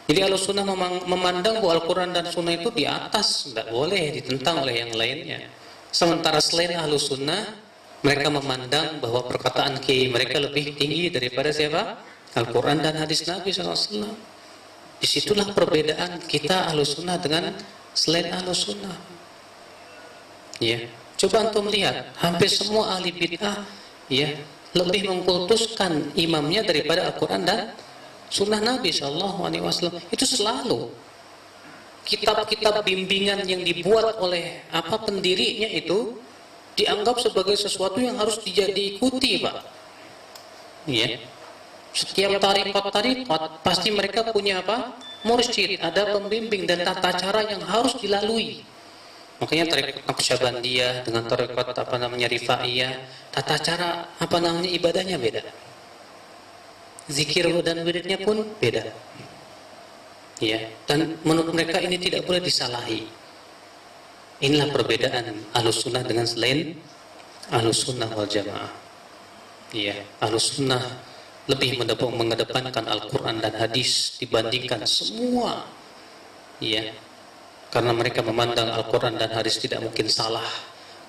Jadi Ahlussunnah memandang bahwa Al-Quran dan Sunnah itu di atas, tidak boleh ditentang oleh yang lainnya. Sementara selain Ahlussunnah, mereka memandang bahwa perkataan kiai mereka lebih tinggi daripada siapa? Al-Quran dan hadis Nabi SAW. Disitulah perbedaan kita Ahlussunnah dengan selain Ahlussunnah. Ya, coba antum lihat, hampir semua ahli bid'ah ya lebih mengkultuskan imamnya daripada Al-Quran dan Sunnah Nabi SAW. Itu selalu kitab-kitab bimbingan yang dibuat oleh pendirinya itu dianggap sebagai sesuatu yang harus diikuti, Pak. Ya. Setiap tarikat pasti mereka punya apa? Mursyid, ada pembimbing dan tata cara yang harus dilalui. Makanya tarikat Naqsyabandiyah dengan tarikat Rifaiyah, tata cara ibadahnya beda. Zikir dan wiridnya pun beda. Ya, dan menurut mereka ini tidak boleh disalahi. Inilah perbedaan Ahlussunnah dengan selain Ahlussunnah wal Jamaah. Ya, Ahlussunnah lebih mengedepankan Al-Quran dan hadis dibandingkan semua, ya, karena mereka memandang Al-Quran dan hadis tidak mungkin salah,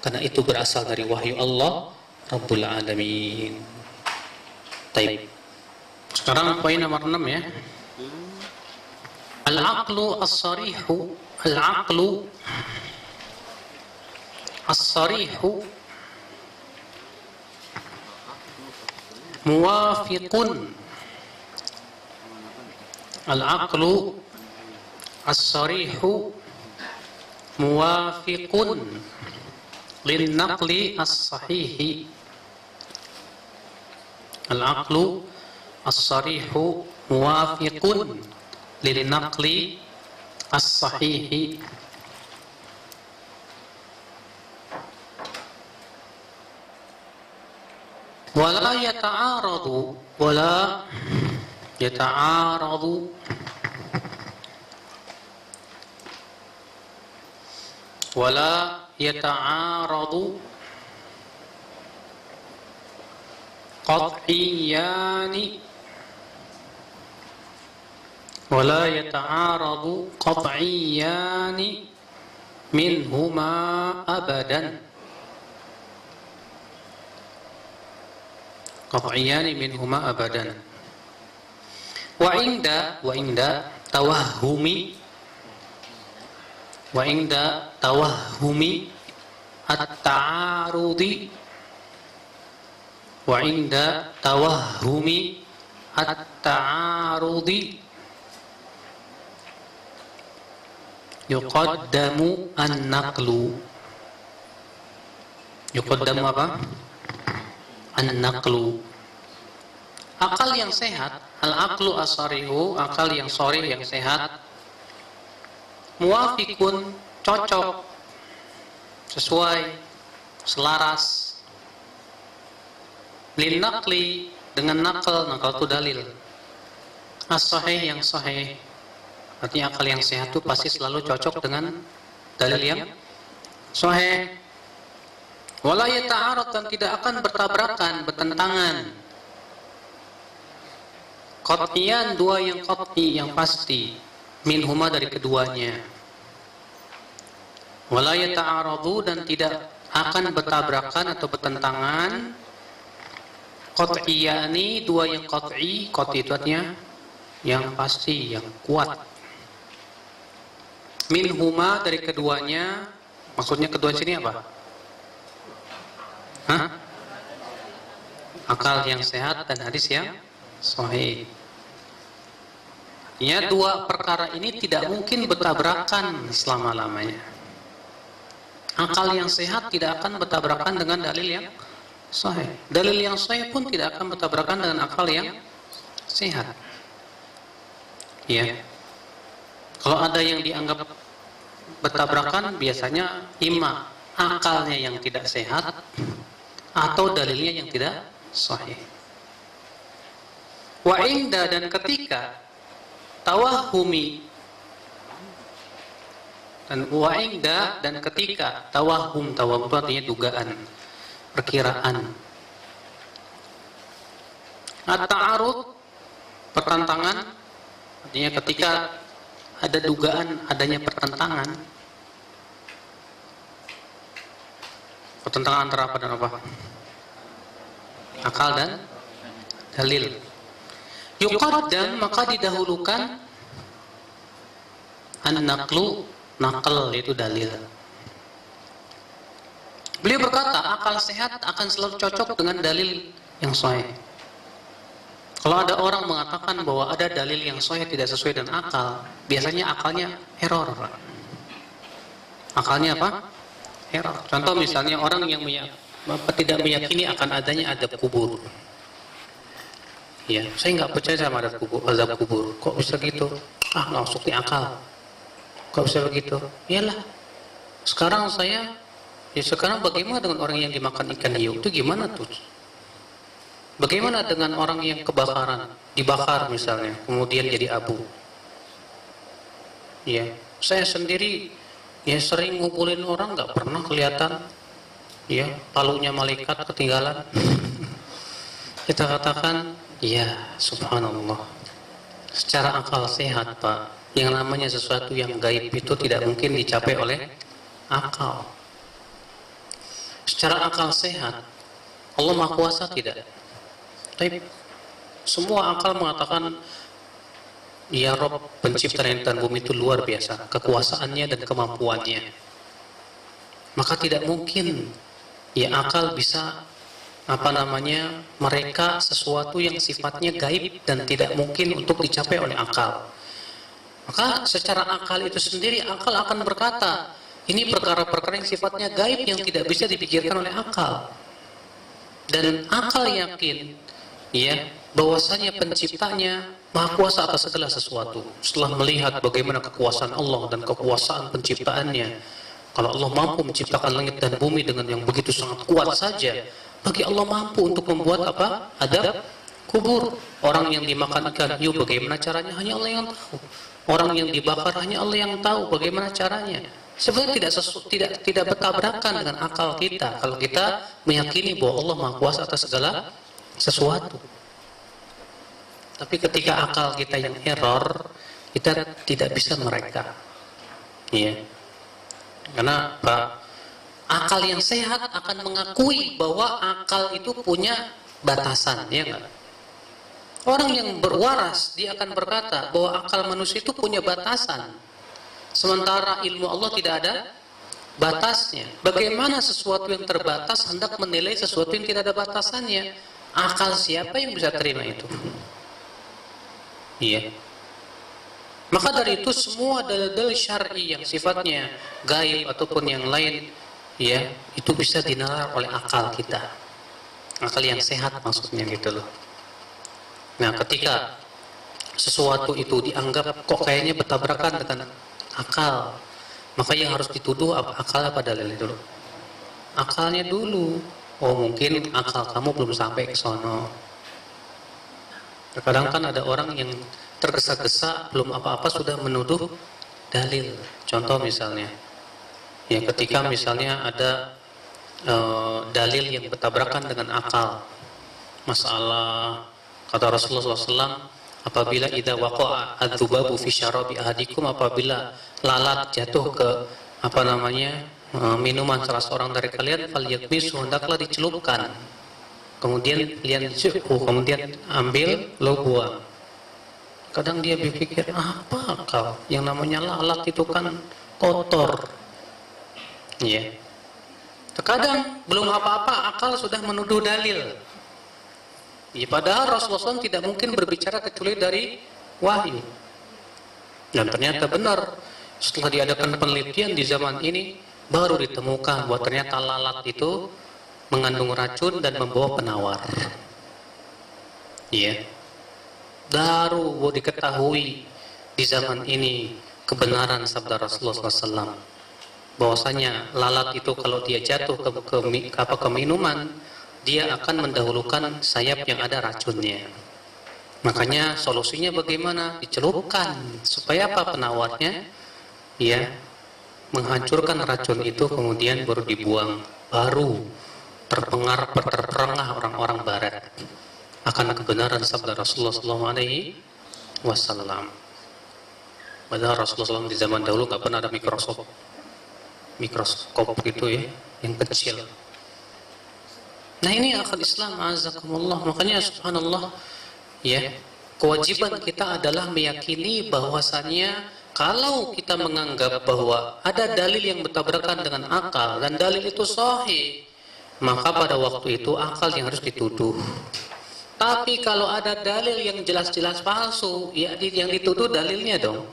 karena itu berasal dari wahyu Allah Rabbul Alamin. Taib. Sekarang poin nomor 6 ya. Al-aqlu as-sarihu, al-aqlu as-sarihu muwafiqun, al-aqlu as-sarihu muwafiqun lin-naqli as-sahihi. Al-aqlu as-sarihu muwafiqun lin-naqli as-sahihi wala yata'aradu qat'iyani minhuma abadan. Qat'iyani minhuma abadan. Wa inda tawahhumi at-ta'arudi yuqaddamu an-naqlu. Yuqaddamu apa? An-naqlu. Akal yang sehat, al-aqlu as-sarihu, akal yang sharih yang sehat, muwafiqun, cocok, sesuai, selaras, lin naqli, dengan nakal itu dalil, as-sahih yang sahih. Artinya akal yang sehat itu pasti selalu cocok dengan dalil yang sahih. Wala yata'arad, dan tidak akan bertabrakan, bertentangan. Qat'iyan, dua yang qat'i, yang pasti, minhuma, dari keduanya. Wala yata'aradu, dan tidak akan bertabrakan atau bertentangan. Qat'iyani, dua yang qat'i, qat'i itu artinya yang pasti, yang kuat. Minhuma, dari keduanya. Maksudnya kedua sini apa? Akal yang sehat dan hadis yang sahih. Artinya dua perkara ini tidak mungkin bertabrakan selama-lamanya. Akal yang sehat tidak akan bertabrakan dengan dalil yang sahih. Dalil yang sahih pun tidak akan bertabrakan dengan akal yang sehat. Ya. Kalau ada yang dianggap bertabrakan, biasanya imma akalnya yang tidak sehat atau dalilnya yang tidak sahih. Wa inda, dan ketika tawahumi, dan wa inda, dan ketika tawahum itu artinya dugaan, perkiraan. At-ta'arud, pertentangan, artinya ketika ada dugaan adanya pertentangan. Pertentangan antara apa dan apa? Akal dan dalil. Yuqaddam, maka didahulukan an-naqlu, nakal, yaitu dalil. Beliau berkata, akal sehat akan selalu cocok dengan dalil yang sahih. Kalau ada orang mengatakan bahwa ada dalil yang sahih tidak sesuai dengan akal, biasanya akalnya error. Akalnya apa? Error. Contoh misalnya orang yang tidak meyakini akan adanya azab kubur. Ya, saya nggak percaya sama azab kubur. Kok bisa gitu? Nggak masuk di akal. Kok bisa begitu? Iyalah. Sekarang bagaimana dengan orang yang dimakan ikan hiu? Itu gimana tuh? Bagaimana dengan orang yang kebakaran, dibakar misalnya, kemudian jadi abu? Ya, saya sendiri sering ngumpulin orang, nggak pernah kelihatan palunya malaikat ketinggalan. Kita katakan, ya subhanallah, secara akal sehat Pak, yang namanya sesuatu yang gaib itu tidak mungkin dicapai oleh akal. Secara akal sehat, Allah Maha Kuasa tidak. Tapi semua akal mengatakan, ya Rob, pencipta langit dan bumi itu luar biasa, kekuasaannya dan kemampuannya. Maka tidak mungkin akal bisa mereka sesuatu yang sifatnya gaib dan tidak mungkin untuk dicapai oleh akal. Maka secara akal itu sendiri, akal akan berkata, ini perkara-perkara yang sifatnya gaib yang tidak bisa dipikirkan oleh akal. Dan akal yakin bahwasanya penciptanya maha kuasa atas segala sesuatu. Setelah melihat bagaimana kekuasaan Allah dan kekuasaan penciptaannya, kalau Allah mampu menciptakan langit dan bumi dengan yang begitu sangat kuat saja, bagi Allah mampu untuk membuat apa? Adab kubur. Orang yang dimakan ikan hiu bagaimana caranya? Hanya Allah yang tahu. Orang yang dibakar hanya Allah yang tahu bagaimana caranya. Sebenarnya tidak bertabrakan dengan akal kita kalau kita meyakini bahwa Allah maha kuasa atas segala sesuatu. Tapi ketika akal kita yang error, kita tidak bisa mereka. Ya. Karena apa? Akal yang sehat akan mengakui bahwa akal itu punya batasan, ya enggak? Orang yang berwaras, dia akan berkata bahwa akal manusia itu punya batasan. Sementara ilmu Allah tidak ada batasnya. Bagaimana sesuatu yang terbatas hendak menilai sesuatu yang tidak ada batasannya? Akal siapa yang bisa terima itu? Iya. Maka dari itu semua dalil-dalil syar'i yang sifatnya gaib ataupun yang lain, ya, itu bisa dinalar oleh akal kita. Akal yang sehat maksudnya gitu loh. Nah, ketika sesuatu itu dianggap kok kayaknya bertabrakan dengan akal, maka yang harus dituduh akal apa dalil dulu? Akalnya dulu. Oh, mungkin akal kamu belum sampai ke sono. Terkadang kan ada orang yang tergesa-gesa belum apa-apa sudah menuduh dalil. Contoh misalnya, ya ketika misalnya ada dalil yang bertabrakan dengan akal, masalah kata Rasulullah SAW, apabila idza waqa'a adzubabu fi syarabi ahadikum, apabila lalat jatuh ke minuman salah seorang dari kalian, falyakmisu, hendaklah dicelupkan, kemudian kemudian ambil lo buang. Kadang dia berpikir, apa kau yang namanya lalat itu kan kotor, ya. Terkadang belum apa-apa akal sudah menuduh dalil. Ya, padahal Rasulullah SAW tidak mungkin berbicara kecuali dari wahyu. Dan ternyata benar, setelah diadakan penelitian di zaman ini, baru ditemukan bahwa ternyata lalat itu mengandung racun dan membawa penawar. Iya. Baru diketahui di zaman ini kebenaran sabda Rasulullah SAW, bahwasanya lalat itu kalau dia jatuh ke minuman, dia akan mendahulukan sayap yang ada racunnya. Makanya solusinya bagaimana? Dicelupkan supaya apa? Penawarnya ya menghancurkan racun itu, kemudian baru dibuang. Baru terperangah orang-orang barat akan kebenaran sabda Rasulullah SAW. Padahal Rasulullah SAW di zaman dahulu nggak pernah ada mikroskop gitu ya, yang kecil. Nah, ini akal Islam, azakumullah. Makanya subhanallah, ya, kewajiban kita adalah meyakini bahwasannya kalau kita menganggap bahwa ada dalil yang bertabrakan dengan akal dan dalil itu sahih, maka pada waktu itu akal yang harus dituduh. Tapi kalau ada dalil yang jelas-jelas palsu, ya yang dituduh dalilnya dong.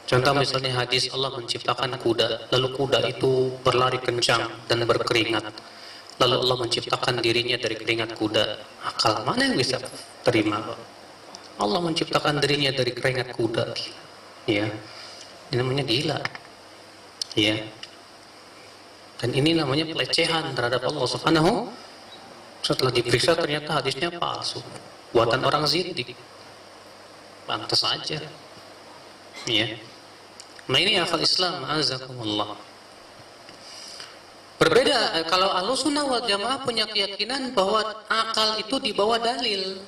Contoh misalnya hadis Allah menciptakan kuda, lalu kuda itu berlari kencang dan berkeringat. Lalu Allah menciptakan dirinya dari keringat kuda. Akal mana yang bisa terima? Allah menciptakan dirinya dari keringat kuda. Ya, ini namanya gila. Ya. Dan ini namanya pelecehan terhadap Allah Subhanahu. Setelah diperiksa ternyata hadisnya palsu, buatan orang zindik. Pantas saja. Ya. Nah, ini akal Islam, azakumullah. Berbeda kalau Ahlussunnah wal Jamaah punya keyakinan bahwa akal itu di bawah dalil.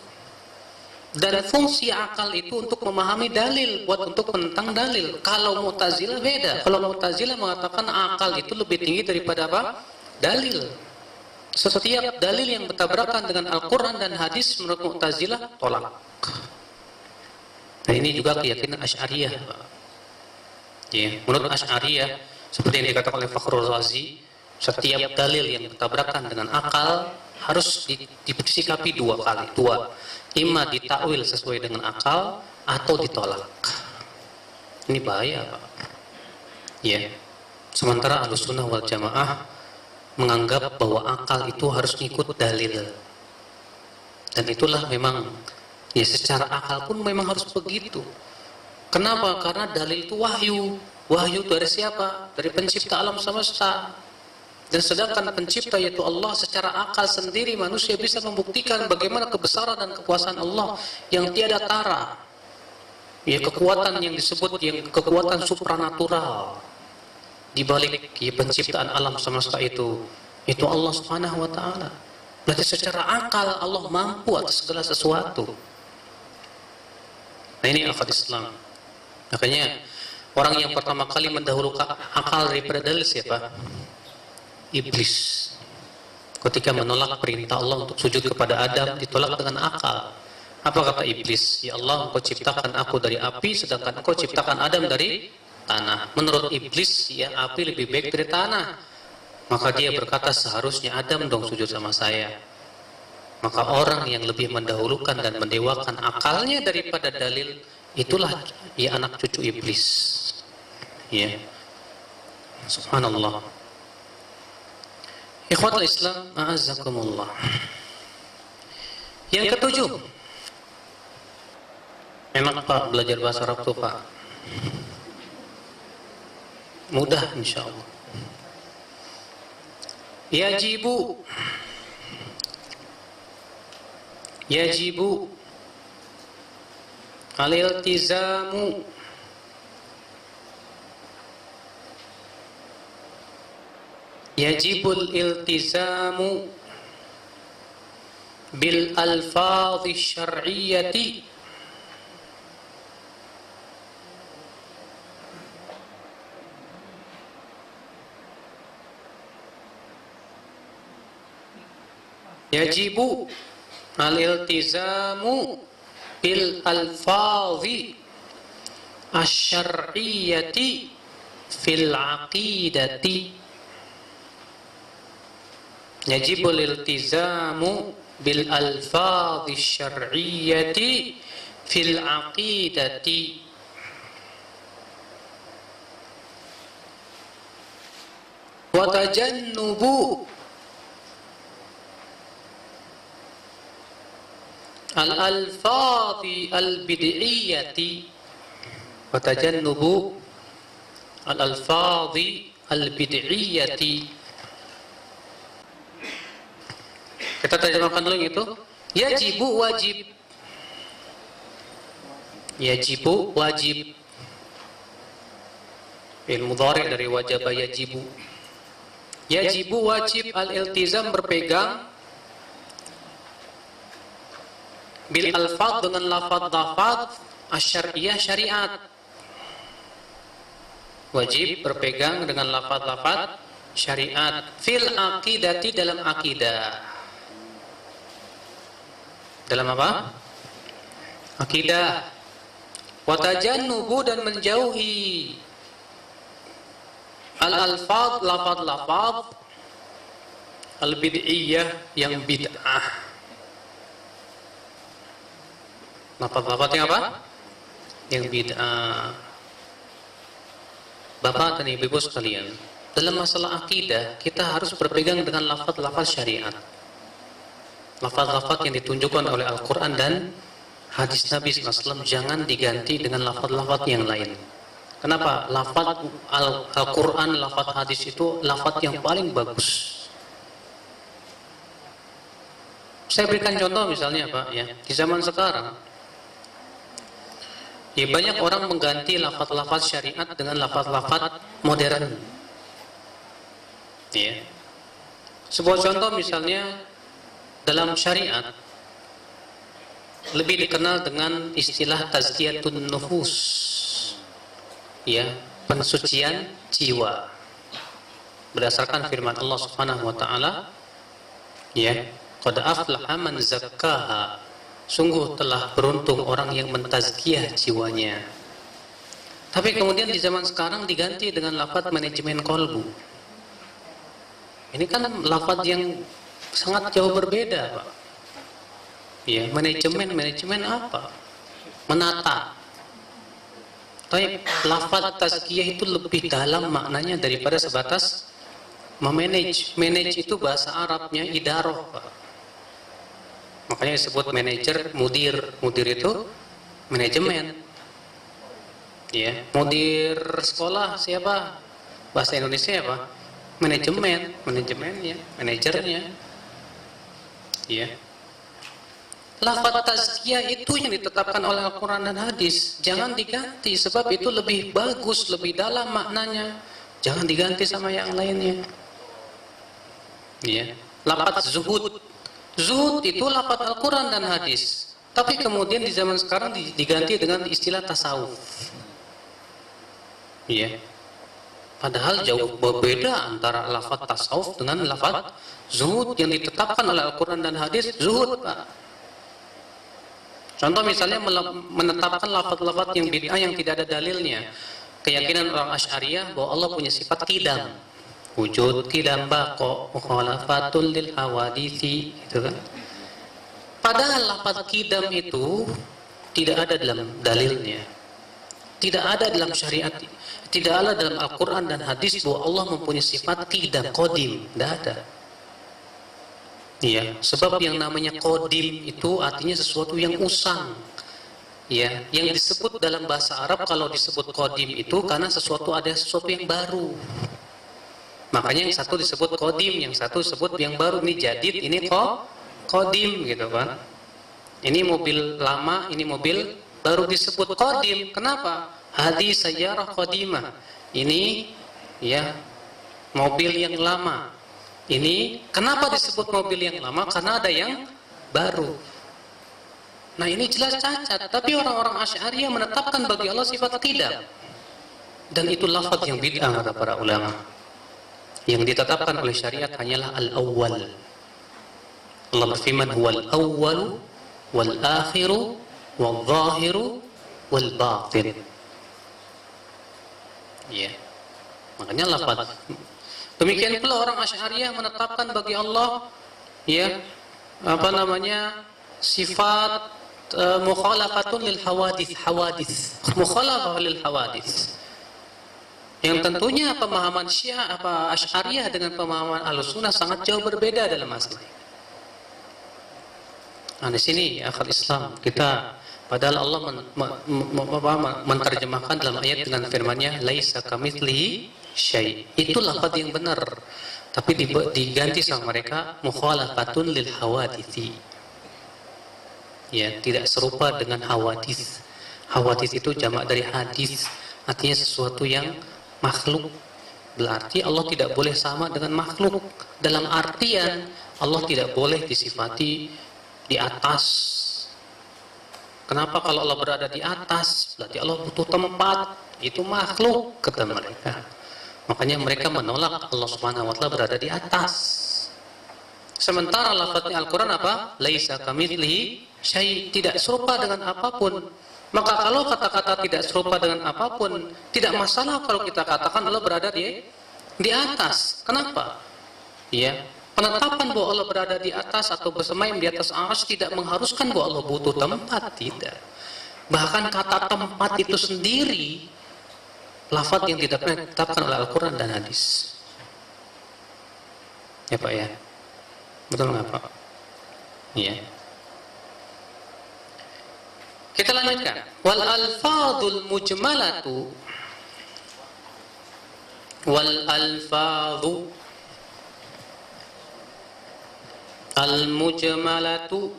Dan fungsi akal itu untuk memahami dalil, untuk menentang dalil. Kalau Mu'tazilah beda. Kalau Mu'tazilah mengatakan akal itu lebih tinggi daripada apa? Dalil. Setiap dalil yang bertabrakan dengan Al-Quran dan hadis menurut Mu'tazilah tolak. Nah, ini juga keyakinan Asy'ariyah. Ya, menurut Asy'ariyah, seperti yang dikatakan oleh Fakhrul Razi, setiap dalil yang bertabrakan dengan akal harus disikapi dua. Imma ditakwil sesuai dengan akal atau ditolak. Ini bahaya, Pak. Ya. Sementara Ahlussunnah wal Jamaah menganggap bahwa akal itu harus ngikut dalil. Dan itulah memang, ya secara akal pun memang harus begitu. Kenapa? Karena dalil itu wahyu. Wahyu dari siapa? Dari pencipta alam semesta. Dan sedangkan pencipta yaitu Allah, secara akal sendiri manusia bisa membuktikan bagaimana kebesaran dan kekuasaan Allah yang tiada tara. Ya, kekuatan yang disebut yang kekuatan supranatural di balik ya, penciptaan alam semesta itu Allah Subhanahu wa taala. Berarti secara akal Allah mampu atas segala sesuatu. Nah, ini akal Islam. Makanya orang yang pertama kali mendahulukan akal daripada dalil siapa? Iblis. Ketika menolak perintah Allah untuk sujud kepada Adam, ditolak dengan akal. Apa kata Iblis? Ya Allah, Engkau ciptakan aku dari api, sedangkan Engkau ciptakan Adam dari tanah. Menurut Iblis, ya api lebih baik dari tanah. Maka dia berkata, seharusnya Adam dong sujud sama saya. Maka orang yang lebih mendahulukan dan mendewakan akalnya daripada dalil, itulah ya anak cucu Iblis. Ya, subhanallah. Ikhwatul Islam, a'azzakumullah. Yang ketujuh, memang Pak belajar bahasa Arab tuh Pak mudah insyaallah. Yajibu al-iltizamu yajibul iltizamu bil alfadhi syar'iyyati yajibu al-iltizamu bil alfadhi asy-syar'iyyati fil aqidati. Yajibul iltizamu bil alfadhi syar'iyyati fil aqidati wa tajannubu al alfadhi al bid'iyyati wa tajannubu al alfadhi al bid'iyyati. Kita terjemahkan dulu itu. Yajibu wajib. Yajibu wajib. Fi'il mudhari dari wajaba yajibu. Yajibu wajib al-iltizam berpegang bil alfaz dengan lafaz-lafaz asy-syar'iyyah syariat. Wajib berpegang dengan lafaz-lafaz syariat fil aqidati dalam akidah. Dalam apa? Akidah. Wa tajannubu dan menjauhi al-alfaz lafaz-lafaz al-bid'iyyah yang bid'ah. Lafaz-lafaznya apa? Yang bid'ah. Bapak dan Ibu sekalian, dalam masalah akidah kita harus berpegang dengan lafaz-lafaz syariat. Lafaz-lafaz yang ditunjukkan oleh Al-Quran dan hadis Nabi SAW jangan diganti dengan lafaz-lafaz yang lain. Kenapa? Lafaz Al-Quran, lafaz hadis itu lafaz yang paling bagus. Saya berikan contoh misalnya Pak, ya di zaman sekarang, ya banyak orang mengganti lafaz-lafaz syariat dengan lafaz-lafaz modern. Ya. Sebuah contoh misalnya, dalam syariat lebih dikenal dengan istilah tazkiyatun nufus, ya, pensucian jiwa, berdasarkan firman Allah Subhanahu wa taala, ya, qad aflaha man zakkaha, sungguh telah beruntung orang yang mentazkiyah jiwanya. Tapi kemudian di zaman sekarang diganti dengan lafaz manajemen kolbu. Ini kan lafaz yang sangat jauh berbeda, Pak. Ya, manajemen apa? Menata. Tapi lafaz tazkiyah itu lebih dalam maknanya daripada sebatas memanage. Manage itu bahasa Arabnya idaroh, Pak. Makanya disebut manajer, mudir. Mudir itu manajemen. Ya, mudir sekolah siapa? Bahasa Indonesia apa? Manajemen, manajemennya, manajernya. Ya. Lafaz tazkiyah itu yang ditetapkan oleh Al-Quran dan hadis. Jangan diganti, sebab itu lebih bagus, lebih dalam maknanya. Jangan diganti sama yang lainnya. Ya. Lafaz zuhud. Zuhud itu lafaz Al-Quran dan hadis. Tapi kemudian di zaman sekarang diganti dengan istilah tasawuf. Ya. Padahal jauh berbeda antara lafaz tasawuf dengan lafaz zuhud yang ditetapkan oleh Al-Quran dan hadis. Zuhud, Pak. Contoh misalnya menetapkan lafaz-lafaz yang bid'ah yang tidak ada dalilnya. Keyakinan orang Asy'ariyah bahwa Allah punya sifat qidam. Wujud qidam baqa mukhalafatul lil hawaditsi, gitu kan. Padahal lafaz qidam itu tidak ada dalam dalilnya. Tidak ada dalam syariat. Tidak ada dalam Al-Qur'an dan hadis bahwa Allah mempunyai sifat qidam, qadim, tidak ada. Ya, sebab yang namanya qadim itu artinya sesuatu yang usang. Ya, yang disebut dalam bahasa Arab kalau disebut qadim itu karena ada sesuatu yang baru. Makanya yang satu disebut qadim, yang satu disebut yang baru. Ini jadid, ini qadim gitu kan. Ini mobil lama, ini mobil baru disebut qadim. Kenapa? Hadi sayyarah qadimah. Ini ya mobil yang lama. Ini kenapa disebut mobil yang lama? Karena ada yang baru. Nah ini jelas cacat. Tapi orang-orang Asy'ariyah menetapkan bagi Allah sifat qidam. Dan itu lafaz yang bid'ah kata para ulama. Yang ditetapkan oleh syariat hanyalah al-awwal. Allah berfirman huwal awwalu wal akhiru wal zahiru wal batin. Ya. Makanya lafaz. Demikian pula orang Asy'ariyah menetapkan bagi Allah ya sifat mukhalafatun lil hawadits. Mukhalafah lil hawadits. Yang tentunya pemahaman Syiah Asy'ariyah dengan pemahaman Ahlussunnah sangat jauh berbeda dalam masalah ini. Nah, di sini ya akhir Islam kita padahal Allah menerjemahkan dalam ayat dengan firman-Nya laisa kamitslihi syai'. Itu lafaz yang benar. Tapi diganti sama mereka mukhalafatun lil hawaditsi. Ya, tidak serupa dengan hawadits. Hawadits itu jamak dari hadis, artinya sesuatu yang makhluk. Berarti Allah tidak boleh sama dengan makhluk. Dalam artian Allah tidak boleh disifati di atas. Kenapa kalau Allah berada di atas? Berarti Allah butuh tempat. Itu makhluk, kata mereka. Makanya mereka menolak Allah Subhanahu wa taala berada di atas. Sementara lafaznya Al-Qur'an apa? Laisa kamitslihi syai', tidak serupa dengan apapun. Maka kalau kata-kata tidak serupa dengan apapun, tidak masalah kalau kita katakan Allah berada di atas. Kenapa? Ya, penetapan bahwa Allah berada di atas atau bersemayam di atas arsy tidak mengharuskan bahwa Allah butuh tempat, tidak. Bahkan kata tempat itu sendiri lafaz yang ditetapkan oleh Al-Quran dan hadis. Ya Pak ya? Betul nggak Pak? Iya. Kita lanjutkan. Wal alfadul mujmalatu wal alfadhu al mujmalatu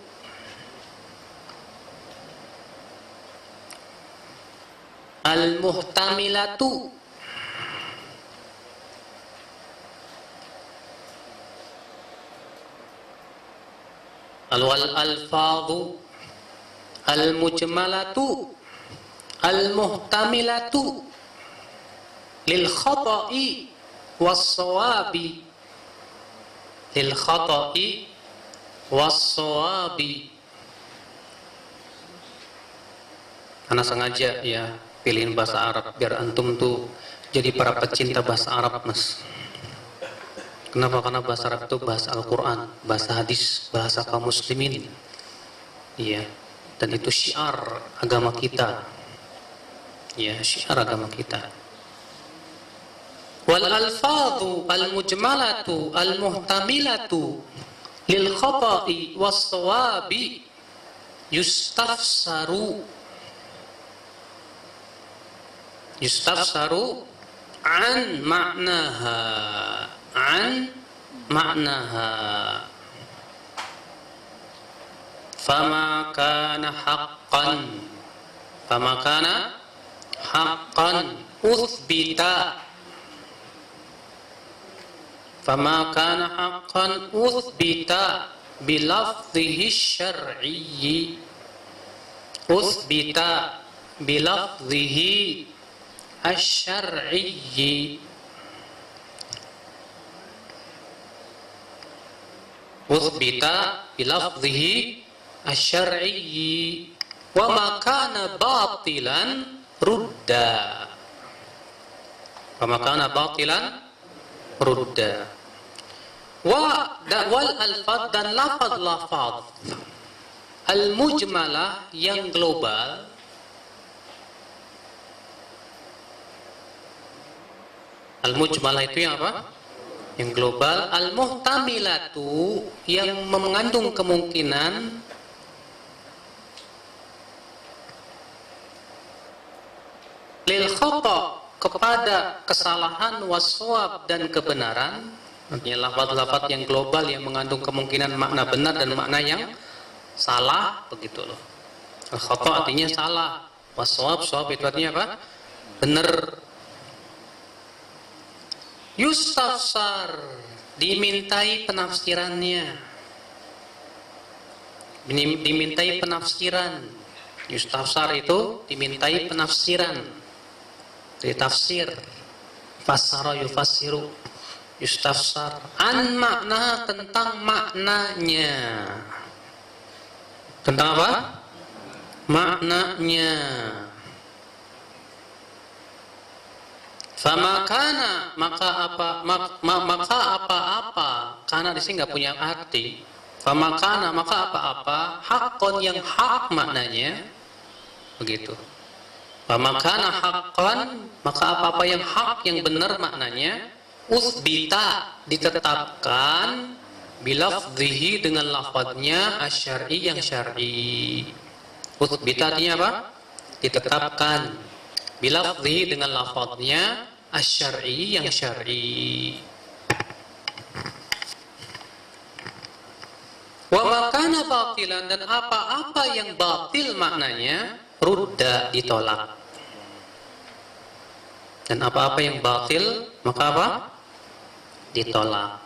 al-muhtamilatu al-alfadhu al-mujmalatu al-muhtamilatu lil khata'i was-sawabi lil khata'i was-sawabi. Karena sengaja ya pilihin bahasa Arab biar antum tuh jadi para pecinta bahasa Arab, Mas. Kenapa? Karena bahasa Arab itu bahasa Al-Quran, bahasa hadis, bahasa kaum muslimin. Iya. Dan itu syiar agama kita. Ya, syiar agama kita. Wal alfadhu al mujmalatu al muhtamilatu lil khata'i was-shawabi yustafsaru an ma'naha fama kana haqqan uthbita bilafdhihi syar'iyyi asy-syar'iyyi wa ma kana batilan rudda wal alfaz dan lafaz al mujmalah yang global itu yang apa? Yang global. Al muhtamilatu yang mengandung kemungkinan lil khata kepada kesalahan, waswab dan kebenaran. Artinya lafaz-lafaz yang global yang mengandung kemungkinan makna benar dan makna yang salah, begitu loh. Al khata artinya salah, waswab itu artinya apa? Benar. Yustafsar dimintai penafsirannya. Yustafsar itu dimintai penafsiran. Ditafsir. Fassara yufassiru. Yustafsar an makna tentang maknanya. Tentang apa? Maknanya. Famakana maka apa-apa, karena di sini nggak punya arti. Famakana maka apa-apa, haqqan yang hak maknanya, begitu. Famakana haqqan maka apa-apa yang hak yang benar maknanya, utsbita ditetapkan, bilafdhihi dengan lafadznya asyari yang syar'i. Utsbita artinya apa? Ditetapkan. Bilafdhihi dengan lafadznya asy-syar'i yang syar'i. Wa makana batilan dan apa-apa yang batil maknanya rudda ditolak. Dan apa-apa yang batil maka apa? Ditolak.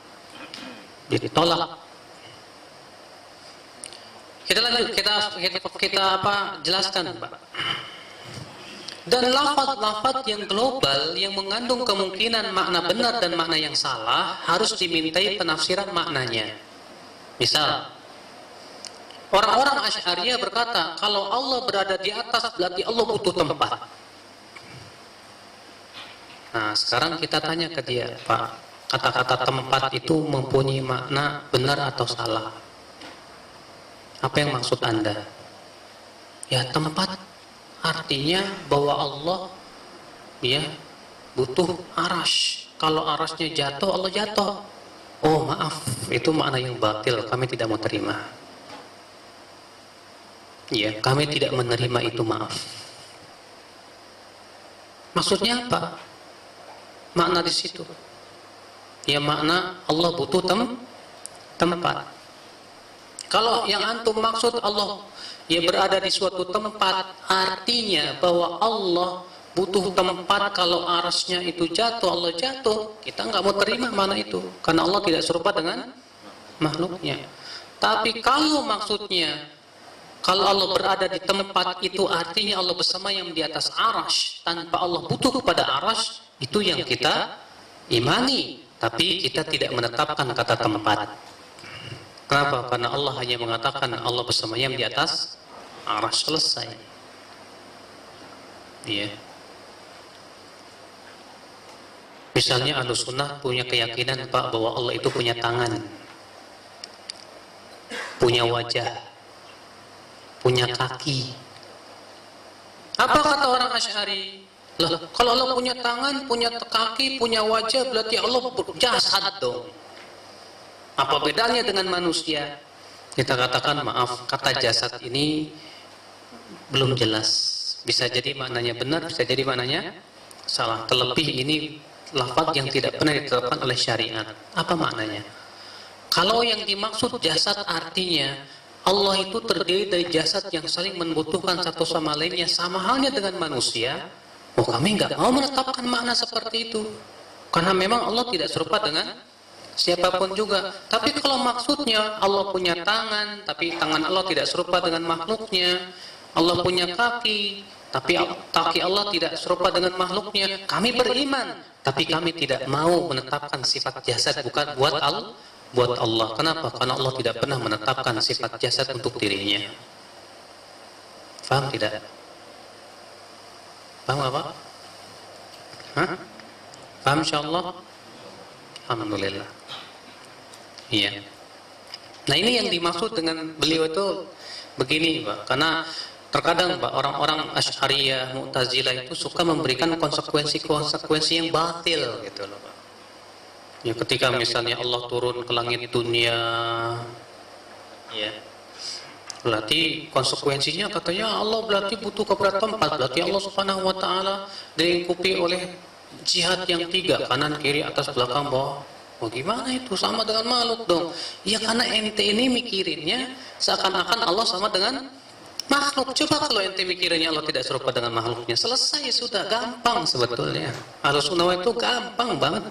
Kita lanjut, kita jelaskan, Pak. Dan lafaz-lafaz yang global yang mengandung kemungkinan makna benar dan makna yang salah harus dimintai penafsiran maknanya. Misal, orang-orang Asy'ariyah berkata, kalau Allah berada di atas berarti Allah butuh tempat. Nah, sekarang kita tanya ke dia, Pak, kata-kata tempat itu mempunyai makna benar atau salah? Apa yang maksud Anda? Ya, tempat artinya bahwa Allah butuh arash. Kalau arashnya jatuh, Allah jatuh. Oh maaf, itu makna yang batil, kami tidak mau terima. Ya, kami tidak menerima itu, maaf. Maksudnya apa? Makna di situ. Ya makna Allah butuh tempat. Kalau yang antum maksud Allah berada di suatu tempat, artinya bahwa Allah butuh tempat. Kalau arasnya itu jatuh, Allah jatuh, kita nggak mau terima mana itu, karena Allah tidak serupa dengan makhluknya. Tapi kalau maksudnya, kalau Allah berada di tempat itu artinya Allah bersama yang di atas arash, tanpa Allah butuh kepada arash, itu yang kita imani. Tapi kita tidak menetapkan kata tempat. Kenapa? Karena Allah hanya mengatakan Allah bersama yang di atas arash, selesai. Iya. Misalnya Ahlussunnah punya keyakinan, Pak, bahwa Allah itu punya tangan, punya wajah, punya kaki. Apa kata orang Asy'ari? Lah, kalau Allah punya tangan, punya kaki, punya wajah, berarti Allah jasad dong. Apa bedanya dengan manusia? Kita katakan maaf, kata jasad ini belum jelas. Bisa jadi maknanya benar, bisa jadi maknanya salah. Terlebih ini lafaz yang tidak pernah ditetapkan oleh syariat. Apa maknanya? Kalau yang dimaksud jasad artinya Allah itu terdiri dari jasad yang saling membutuhkan satu sama lainnya, sama halnya dengan manusia. Oh, kami nggak mau menetapkan makna seperti itu, karena memang Allah tidak serupa dengan siapapun juga. Tapi kalau maksudnya Allah punya tangan, tapi tangan Allah tidak serupa dengan makhluknya. Allah punya kaki, tapi kaki Allah tidak serupa dengan makhluknya. Kami beriman, tapi kami tidak mau menetapkan sifat jasad bukan buat Allah. Kenapa? Karena Allah tidak pernah menetapkan sifat jasad untuk dirinya. Faham tidak? Paham apa? Hah? Paham insyaallah? Alhamdulillah. Iya. Nah, ini yang dimaksud dengan beliau itu begini, Pak. Karena terkadang, Pak, orang-orang Asy'ariyah, Mu'tazilah itu suka memberikan konsekuensi yang batil gitu loh, Pak. Ya, ketika misalnya Allah turun ke langit dunia, ya, berarti konsekuensinya katanya Allah berarti butuh kepada tempat, berarti Allah Subhanahu wa taala dilingkupi oleh jihad yang 3, kanan, kiri, atas, belakang, bawah. Oh, gimana itu? Sama dengan makhluk dong. Ya, karena ente ini mikirinnya seakan-akan Allah sama dengan makhluk. Coba kalau ente mikirinnya Allah tidak serupa dengan makhluknya, selesai sudah, gampang sebetulnya. Ahlussunnah itu gampang banget.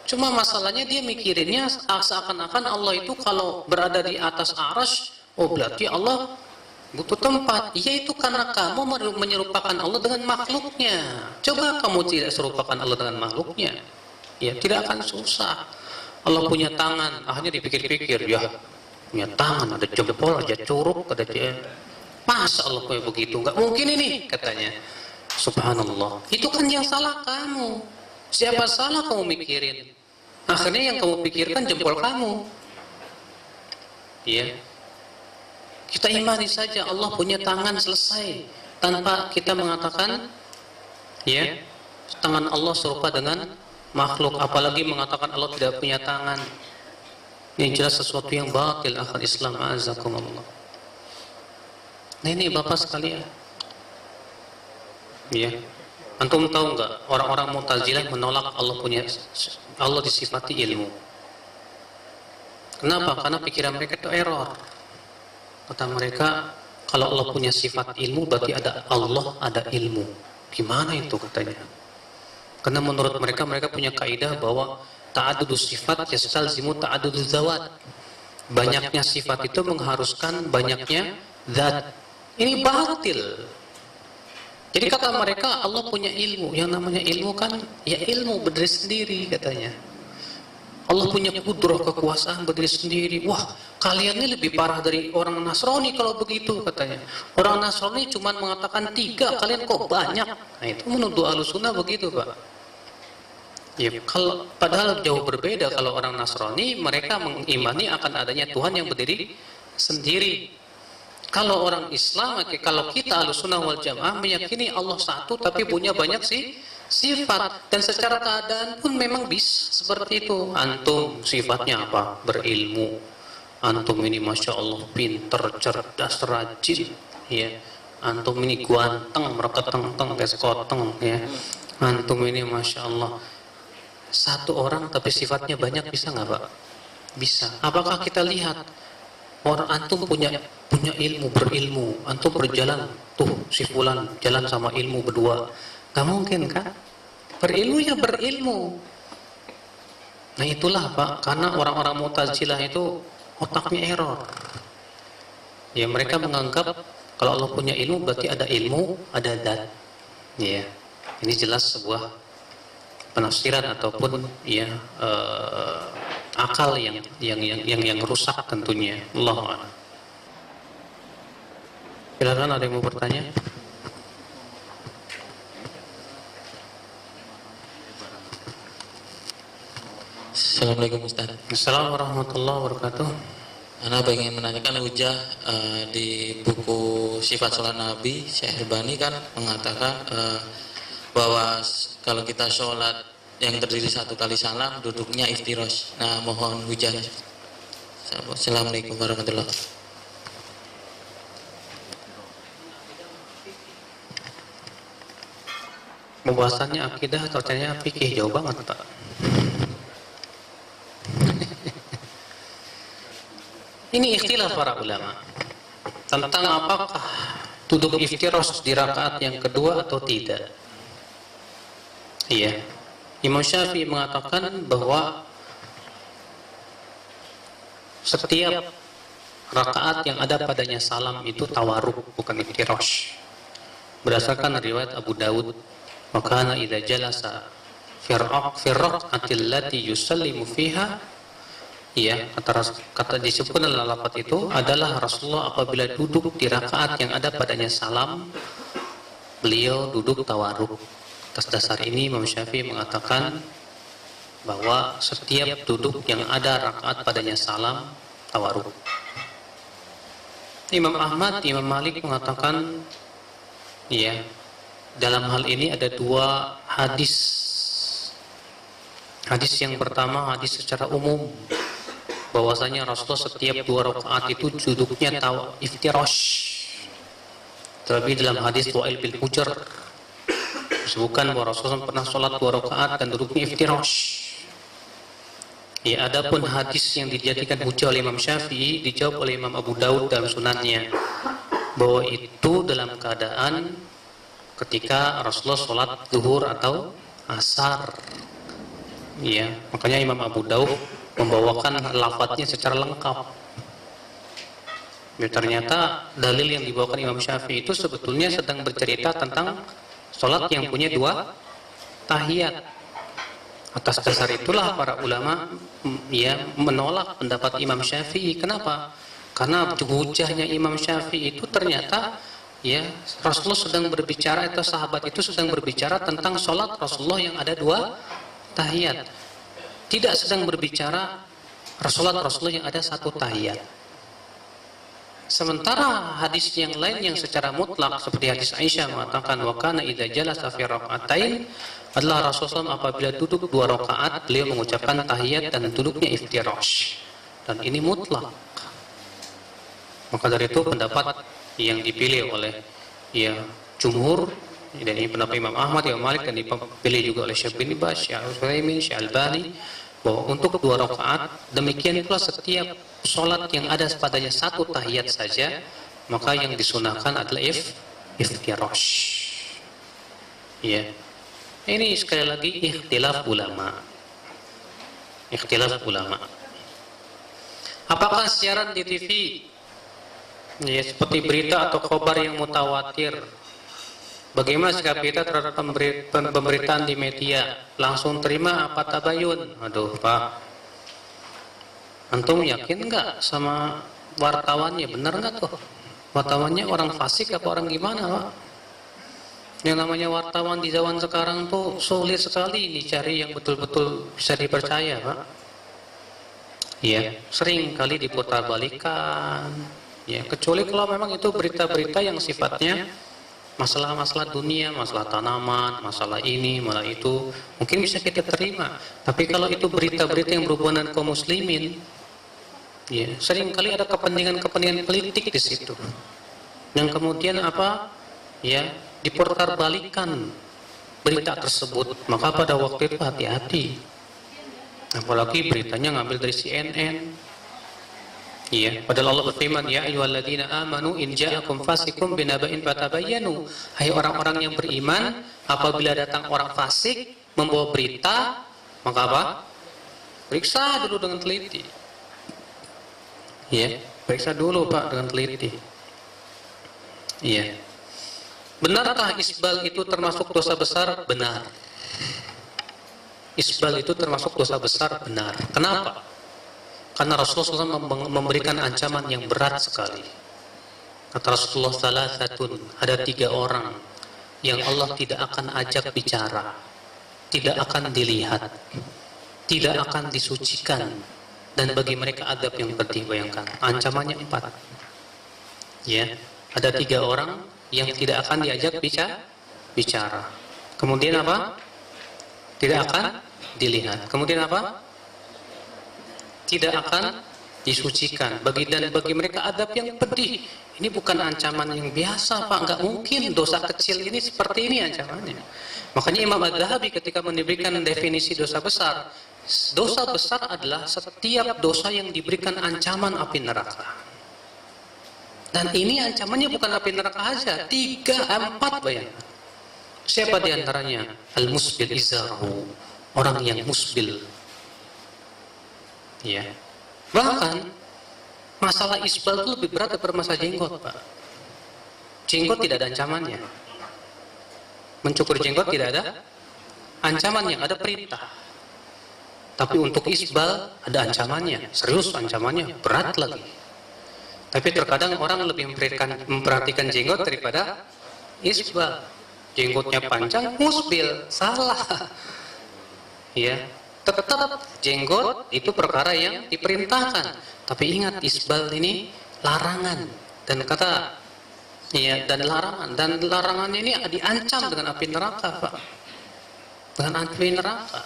Cuma masalahnya dia mikirinnya seakan-akan Allah itu kalau berada di atas arsy, oh berarti Allah butuh tempat. Ya, itu karena kamu menyerupakan Allah dengan makhluknya. Coba kamu tidak serupakan Allah dengan makhluknya, ya tidak akan susah. Allah punya tangan, akhirnya dipikir-pikir, ya punya tangan, ada jempol, ada curug, ada masa Allah punya begitu? Nggak mungkin ini, katanya. Subhanallah, itu kan yang salah kamu. Siapa salah kamu mikirin? Akhirnya yang kamu pikirkan jempol kamu. Ya, kita imani saja Allah punya tangan, selesai, tanpa kita mengatakan ya tangan Allah serupa dengan makhluk, apalagi mengatakan Allah tidak punya tangan. Ini jelas sesuatu yang batil, akhal Islam, azakumullah. Nah, ini Bapak sekalian, ya, antum tahu nggak orang-orang Mu'tazilah menolak Allah disifati ilmu. Kenapa? Karena pikiran mereka itu error. Kata mereka, kalau Allah punya sifat ilmu berarti ada Allah, ada ilmu. Gimana itu katanya? Karena menurut mereka punya kaidah bahwa ta'adudus sifat yastalzimu ta'aduduz zawat. Banyaknya sifat itu mengharuskan banyaknya zat. Ini batil. Jadi kata mereka Allah punya ilmu. Yang namanya ilmu kan ya ilmu berdiri sendiri katanya. Allah punya kudrah, kekuasaan berdiri sendiri. Wah, kalian ini lebih parah dari orang Nasrani kalau begitu katanya. Orang Nasrani cuma mengatakan 3, kalian kok banyak. Nah, itu menuduh Ahlussunnah begitu, Pak. Ya, padahal jauh berbeda. Kalau orang Nasrani mereka mengimani akan adanya Tuhan yang berdiri sendiri. Kalau orang Islam, kalau kita Ahlussunnah wal Jamaah meyakini Allah satu tapi punya banyak sifat, dan secara keadaan pun memang bisa seperti itu. Antum sifatnya apa? Berilmu. Antum ini masya Allah pinter, cerdas, rajin, ya. Antum ini guanteng, mereketeng-teng, keskoteng, ya. Antum ini masya Allah satu orang tapi sifatnya banyak, bisa nggak, Pak? Bisa. Apakah kita lihat orang antum punya ilmu, berilmu, antum berjalan tuh si fulan jalan sama ilmu berdua? Gak mungkin kan? Berilmu ya berilmu. Nah, itulah Pak, karena orang-orang Mu'tazilah itu otaknya error. Ya, mereka menganggap kalau Allah punya ilmu berarti ada ilmu, ada zat. Ya, ini jelas sebuah penafsiran ataupun ya akal yang rusak tentunya. Allahu a'lam. Silakan, ada yang mau bertanya? Assalamualaikum Ustaz. Assalamualaikum warahmatullahi wabarakatuh. Ana ingin menanyakan hujah di buku Sifat Sholat Nabi, Syekh Albani kan mengatakan bahwa kalau kita sholat yang terdiri 1 kali salam duduknya iftirash. Nah, mohon hujan. Assalamualaikum warahmatullahi wabarakatuh. Pembahasannya akidah atau ternyata fikih, jauh banget Pak. Ini ikhtilaf para ulama tentang apakah duduk iftirash di rakaat yang kedua atau tidak. Iya, Imam Syafi'i mengatakan bahwa setiap rakaat yang ada padanya salam itu tawarruk, bukan iftirash. Berdasarkan riwayat Abu Dawud, maka idza jalasa fi raq'atil lati yusallimu fiha, ya, kata disebutkan dalam lafaz itu adalah Rasulullah apabila duduk di rakaat yang ada padanya salam, beliau duduk tawarruk. Atas dasar ini Imam Syafi'i mengatakan bahwa setiap duduk yang ada rakaat padanya salam tawarruk. Imam Ahmad, Imam Malik mengatakan, ya, dalam hal ini ada 2 hadis. Hadis yang pertama hadis secara umum bahwasanya Rasulullah setiap 2 rakaat itu duduknya iftirash. Terlebih dalam hadis Wa'il bin Hujr disebutkan bahwa Rasulullah pernah sholat 2 rakaat dan duduknya iftirash. Ya, adapun hadis yang dijadikan hujah oleh Imam Syafi'i dijawab oleh Imam Abu Daud dalam sunannya bahwa itu dalam keadaan ketika Rasulullah sholat zuhur atau asar. Ya, makanya Imam Abu Daud membawakan lafadznya secara lengkap. Ya, ternyata dalil yang dibawakan Imam Syafi'i itu sebetulnya sedang bercerita tentang sholat yang punya 2 tahiyat. Atas dasar itulah para ulama ya menolak pendapat Imam Syafi'i. Kenapa? Karena hujahnya Imam Syafi'i itu ternyata ya Rasulullah sedang berbicara, atau sahabat itu sedang berbicara tentang sholat Rasulullah yang ada 2 tahiyat. Tidak sedang berbicara sholat Rasulullah yang ada 1 tahiyat. Sementara hadis yang lain yang secara mutlak seperti hadis Aisyah mengatakan wa kana idza jalasa fi raka'atain adalah Rasulullah apabila duduk 2 rakaat beliau mengucapkan tahiyat dan duduknya iftirash. Dan ini mutlak. Maka dari itu pendapat yang dipilih oleh ya jumhur, dan ini pendapat Imam Ahmad, Imam Malik, dan dipilih juga oleh Syekh bin Baz, Syekh Al-Utsaimin, Syekh Al-Bani, bahwa untuk 2 rakaat demikian pula setiap sholat yang ada padanya 1 tahiyat saja, maka yang disunahkan adalah iftirash. Ya, ini sekali lagi ikhtilaf ulama. Ikhtilaf ulama. Apakah siaran di TV ya seperti berita atau khabar yang mutawatir? Bagaimana sikap kita terhadap pemberitaan di media? Langsung terima apa tabayun? Aduh Pak, antum yakin nggak sama wartawannya? Benar nggak tuh? Wartawannya orang fasik apa orang gimana Pak? Yang namanya wartawan di zaman sekarang tuh sulit sekali dicari yang betul-betul bisa dipercaya Pak. Ya, sering kali diputarbalikkan. Ya, kecuali kalau memang itu berita-berita yang sifatnya masalah-masalah dunia, masalah tanaman, masalah ini, masalah itu, mungkin bisa kita terima. Tapi kalau itu berita-berita yang berhubungan dengan kaum muslimin, ya, sering kali ada kepentingan-kepentingan politik di situ. Yang kemudian apa? Ya, diputarbalikkan berita tersebut. Maka pada waktu itu hati-hati. Apalagi beritanya ngambil dari CNN. Iya, padahal Allah berfirman, ya ayyuhalladzina amanu in ja'akum fasikum binaba'in fatabayyanu. Hai orang-orang yang beriman, apabila datang orang fasik membawa berita, maka apa? Periksa dulu dengan teliti. Iya, periksa dulu Pak dengan teliti. Iya. Benarkah isbal itu termasuk dosa besar? Benar. Isbal itu termasuk dosa besar? Benar. Kenapa? Karena Rasulullah SAW memberikan ancaman yang berat sekali. Kata Rasulullah SAW, ada 3 orang yang Allah tidak akan ajak bicara, tidak akan dilihat, tidak akan disucikan, dan bagi mereka adab yang pedih. Bayangkan, ancamannya 4. Ya, ada 3 orang yang tidak akan diajak bicara. Kemudian apa? Tidak akan dilihat. Kemudian apa? Tidak akan disucikan. Bagi mereka adab yang pedih. Ini bukan ancaman yang biasa, Pak. Enggak mungkin dosa kecil ini seperti ini ancamannya. Makanya Imam Adz-Dzahabi ketika memberikan definisi dosa besar adalah setiap dosa yang diberikan ancaman api neraka. Dan ini ancamannya bukan api neraka saja, 3, 4 bayangkan. Siapa diantaranya? Al-musbil izarahu, orang yang musbil. Ya. Bahkan masalah isbal itu lebih berat daripada masalah jenggot, Pak. Jenggot tidak ada ancamannya. Mencukur jenggot tidak ada ancamannya, ada perintah. Tapi untuk isbal ada ancamannya, serius ancamannya, berat lagi. Tapi terkadang orang lebih memperhatikan jenggot daripada isbal. Jenggotnya panjang, musbil, salah. Ya, tetap jenggot itu perkara yang diperintahkan. Tapi ingat, isbal ini larangan dan larangan ini diancam dengan api neraka, Pak. Dengan api neraka.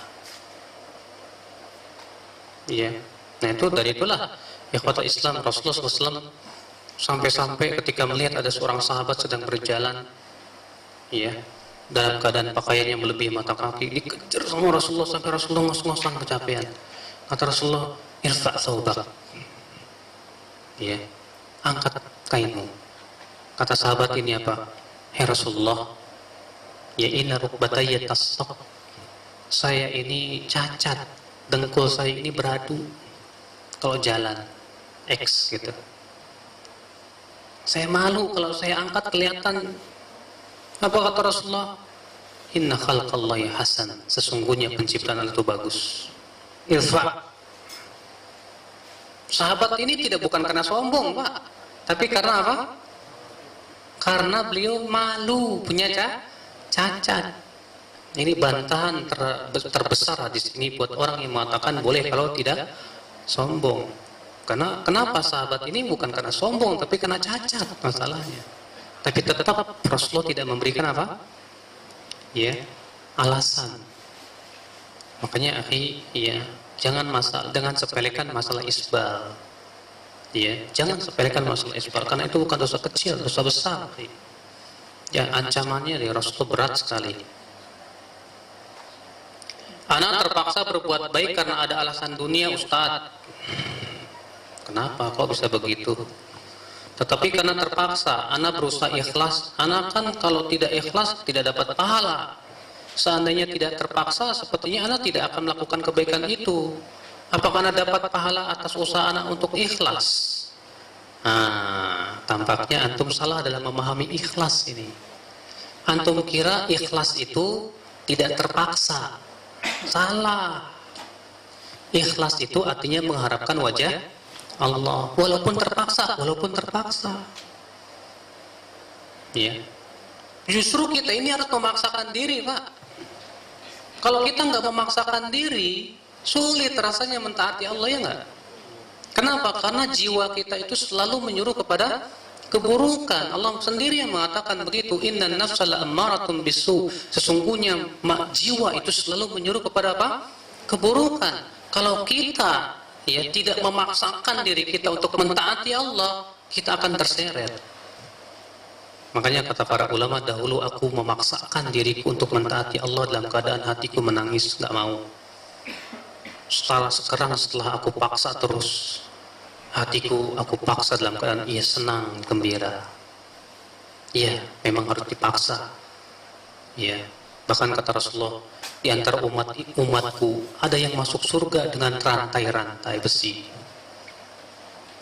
Ya, nah itu dari itulah ikhwatul Islam, Rasulullah SAW sampai-sampai ketika melihat ada seorang sahabat sedang berjalan, ya, dalam keadaan pakaiannya melebihi mata kaki, dikejar sama Rasulullah sampai Rasulullah ngos-ngosan kecapean. Kata Rasulullah, irfa' thawbak, ya, angkat kainmu. Kata sahabat ini apa? Hai Rasulullah, ya inna rukbatayya tasaq, saya ini cacat, dengkul saya ini beradu kalau jalan X gitu. Saya malu kalau saya angkat kelihatan. Apa kata Rasulullah? Inna khalqallahi hasan, sesungguhnya penciptaan Allah itu bagus. Irfa. Sahabat ini bukan karena sombong, Pak, tapi karena apa? Karena beliau malu punya cacat. Ini bantahan terbesar hadis ini buat orang yang mengatakan boleh kalau tidak sombong. Karena kenapa sahabat ini bukan karena sombong, tapi karena cacat masalahnya. Tapi tetap Rasulullah tidak memberikan apa? Ya, alasan. Makanya ya, jangan sepelekan masalah isbal. Ya, jangan sepelekan masalah isbal karena itu bukan dosa kecil, dosa besar. Ya, ancamannya dari Rasulullah berat sekali. Anak terpaksa berbuat baik karena ada alasan dunia, Ustadz. Kenapa kok bisa begitu? Tetapi karena terpaksa, anak berusaha ikhlas. Anak kan kalau tidak ikhlas tidak dapat pahala. Seandainya tidak terpaksa, sepertinya anak tidak akan melakukan kebaikan itu. Apakah anak dapat pahala atas usaha anak untuk ikhlas? Tampaknya antum salah dalam memahami ikhlas ini. Antum kira ikhlas itu tidak terpaksa. Salah. Ikhlas itu artinya mengharapkan wajah Allah, walaupun terpaksa. Ya. Justru kita ini harus memaksakan diri, Pak. Kalau kita nggak memaksakan diri, sulit rasanya mentaati Allah, ya nggak? Kenapa? Karena jiwa kita itu selalu menyuruh kepada keburukan. Allah sendiri yang mengatakan begitu, innan nafsa la'ammaratun bisu. Sesungguhnya jiwa itu selalu menyuruh kepada apa? Keburukan. Kalau kita tidak memaksakan diri kita untuk mentaati Allah, kita akan terseret. Makanya kata para ulama dahulu, aku memaksakan diriku untuk mentaati Allah dalam keadaan hatiku menangis, nggak mau. Sekarang setelah aku paksa terus, hatiku aku paksa dalam keadaan ia senang, gembira. Iya, memang harus dipaksa. Iya. Bahkan kata Rasulullah, di antara umatku ada yang masuk surga dengan rantai-rantai besi.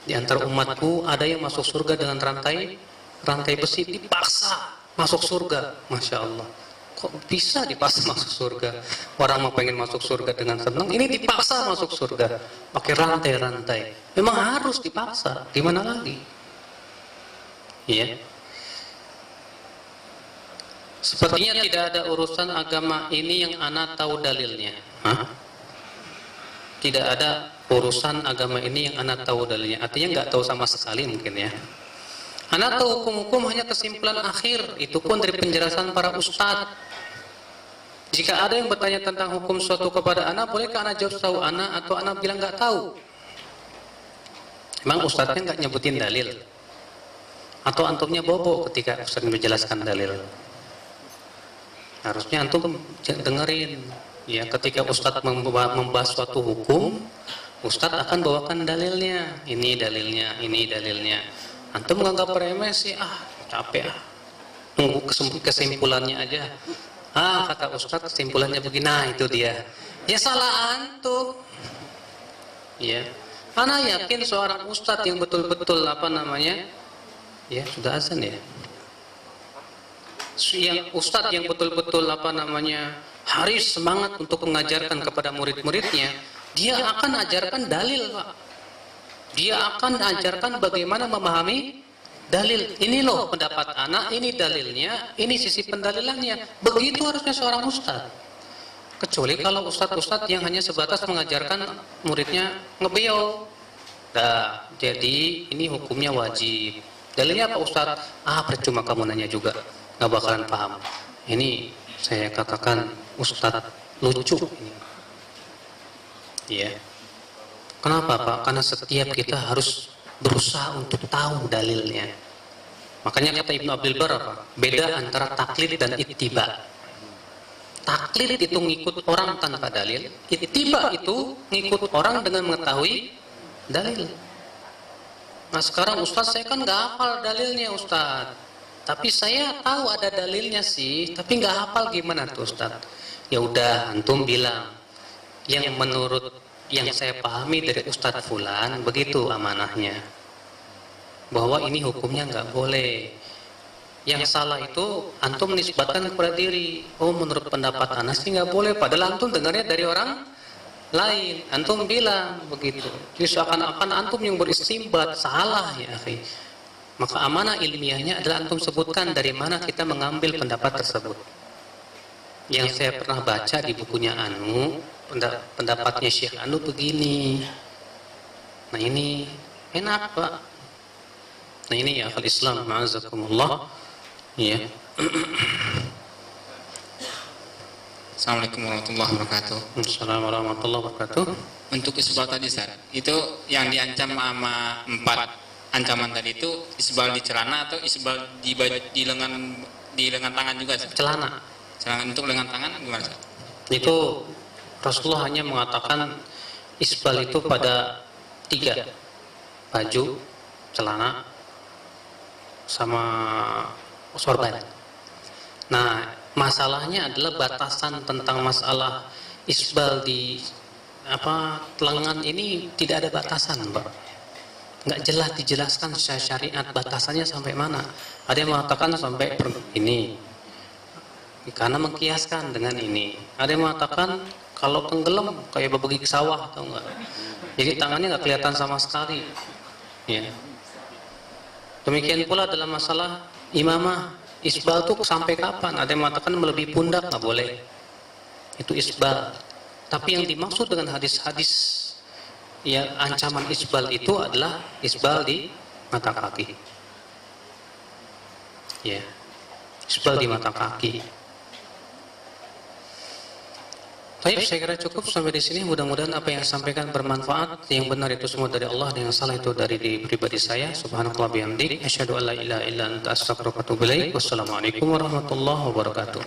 Di antara umatku ada yang masuk surga dengan rantai besi, dipaksa masuk surga. Masya Allah, kok bisa dipaksa masuk surga? Orang mau pengen masuk surga dengan senang, ini dipaksa masuk surga pakai rantai-rantai. Memang harus dipaksa, gimana lagi? Iya. Sepertinya tidak ada urusan agama ini yang ana tahu dalilnya. Tidak ada urusan agama ini yang ana tahu dalilnya. Artinya nggak tahu sama sekali mungkin ya. Ana tahu hukum-hukum hanya kesimpulan akhir, itu pun dari penjelasan para ustadz. Jika ada yang bertanya tentang hukum suatu kepada anak, bolehkah anak jawab tahu anak atau anak bilang nggak tahu? Emang ustadznya nggak nyebutin dalil? Atau antumnya bobo ketika ustadz menjelaskan dalil? Harusnya antum dengerin. Ya, ketika ustadz membahas suatu hukum, ustadz akan bawakan dalilnya. Ini dalilnya, ini dalilnya. Antum menganggap remeh sih, capek nunggu kesimpulannya aja. Kata ustadz kesimpulannya begini, nah itu dia. Ya salah antum. Ya, ana yakin seorang ustadz yang betul-betul ya sudah azan ya. Yang ustadz yang betul-betul haris semangat untuk mengajarkan kepada murid-muridnya, dia akan ajarkan dalil, Pak. Dia akan ajarkan bagaimana memahami dalil. Ini loh pendapat anak, ini dalilnya, ini sisi pendalilannya. Begitu harusnya seorang ustadz. Kecuali kalau ustadz-ustadz yang hanya sebatas mengajarkan muridnya ngebeo. Nah, jadi ini hukumnya wajib. Dalilnya apa ustadz? Percuma kamu nanya juga, nggak bakalan paham. Ini saya katakan ustadz lucu ini. Ya. Kenapa Pak? Karena setiap kita harus berusaha untuk tahu dalilnya. Makanya kata Ibnu Abdul Bar apa? Beda antara taklid dan ittiba. Taklid itu ngikut orang tanpa dalil, ittiba itu ngikut orang dengan mengetahui dalil. Nah sekarang Ustaz saya kan nggak hafal dalilnya Ustaz, tapi saya tahu ada dalilnya sih, tapi nggak hafal gimana tuh Ustaz? Ya udah antum bilang yang menurut yang saya pahami dari Ustadz Fulan begitu amanahnya, bahwa ini hukumnya nggak boleh. Yang salah itu antum nisbatkan kepada diri. Oh menurut pendapat ana sih nggak boleh, padahal antum dengarnya dari orang lain. Antum bilang begitu, jadi seakan-akan antum yang beristimbat. Salah ya akhi. Maka amanah ilmiahnya adalah antum sebutkan dari mana kita mengambil pendapat tersebut. Yang saya pernah baca di bukunya Anu, pendapatnya Syekh Anu begini. Nah ini enak Pak. Nah ini ya akal Islam, ma'azakumullah. Ya. Assalamualaikum warahmatullahi wabarakatuh. Assalamualaikum warahmatullahi wabarakatuh. Untuk isbal tadi Ustaz, itu yang diancam sama 4 ancaman tadi itu isbal di celana atau isbal di lengan tangan juga Ustaz? Celana. Celana untuk lengan tangan gimana Ustaz? Itu Rasulullah hanya mengatakan isbal itu pada 3, baju, celana, sama sorban. Nah, masalahnya adalah batasan tentang masalah isbal di lengan ini tidak ada batasan, Pak. Nggak jelas dijelaskan secara syariat batasannya sampai mana. Ada yang mengatakan sampai ini, karena mengkiaskan dengan ini. Ada yang mengatakan kalau tenggelam kayak berbagi sawah atau enggak. Jadi tangannya nggak kelihatan sama sekali. Ya. Demikian pula dalam masalah imamah, isbal itu sampai kapan? Ada yang mengatakan melebihi pundak nggak boleh. Itu isbal. Tapi yang dimaksud dengan hadis-hadis yang ancaman isbal itu adalah isbal di mata kaki. Ya, isbal di mata kaki. Baik, saya kira cukup sampai di sini. Mudah-mudahan apa yang saya sampaikan bermanfaat. Yang benar itu semua dari Allah dan yang salah itu dari pribadi saya. Subhanakallah bihamdik, asyhadu an la ilaha illa anta astaghfiruka wa atubu ilaik. Wassalamualaikum warahmatullahi wabarakatuh.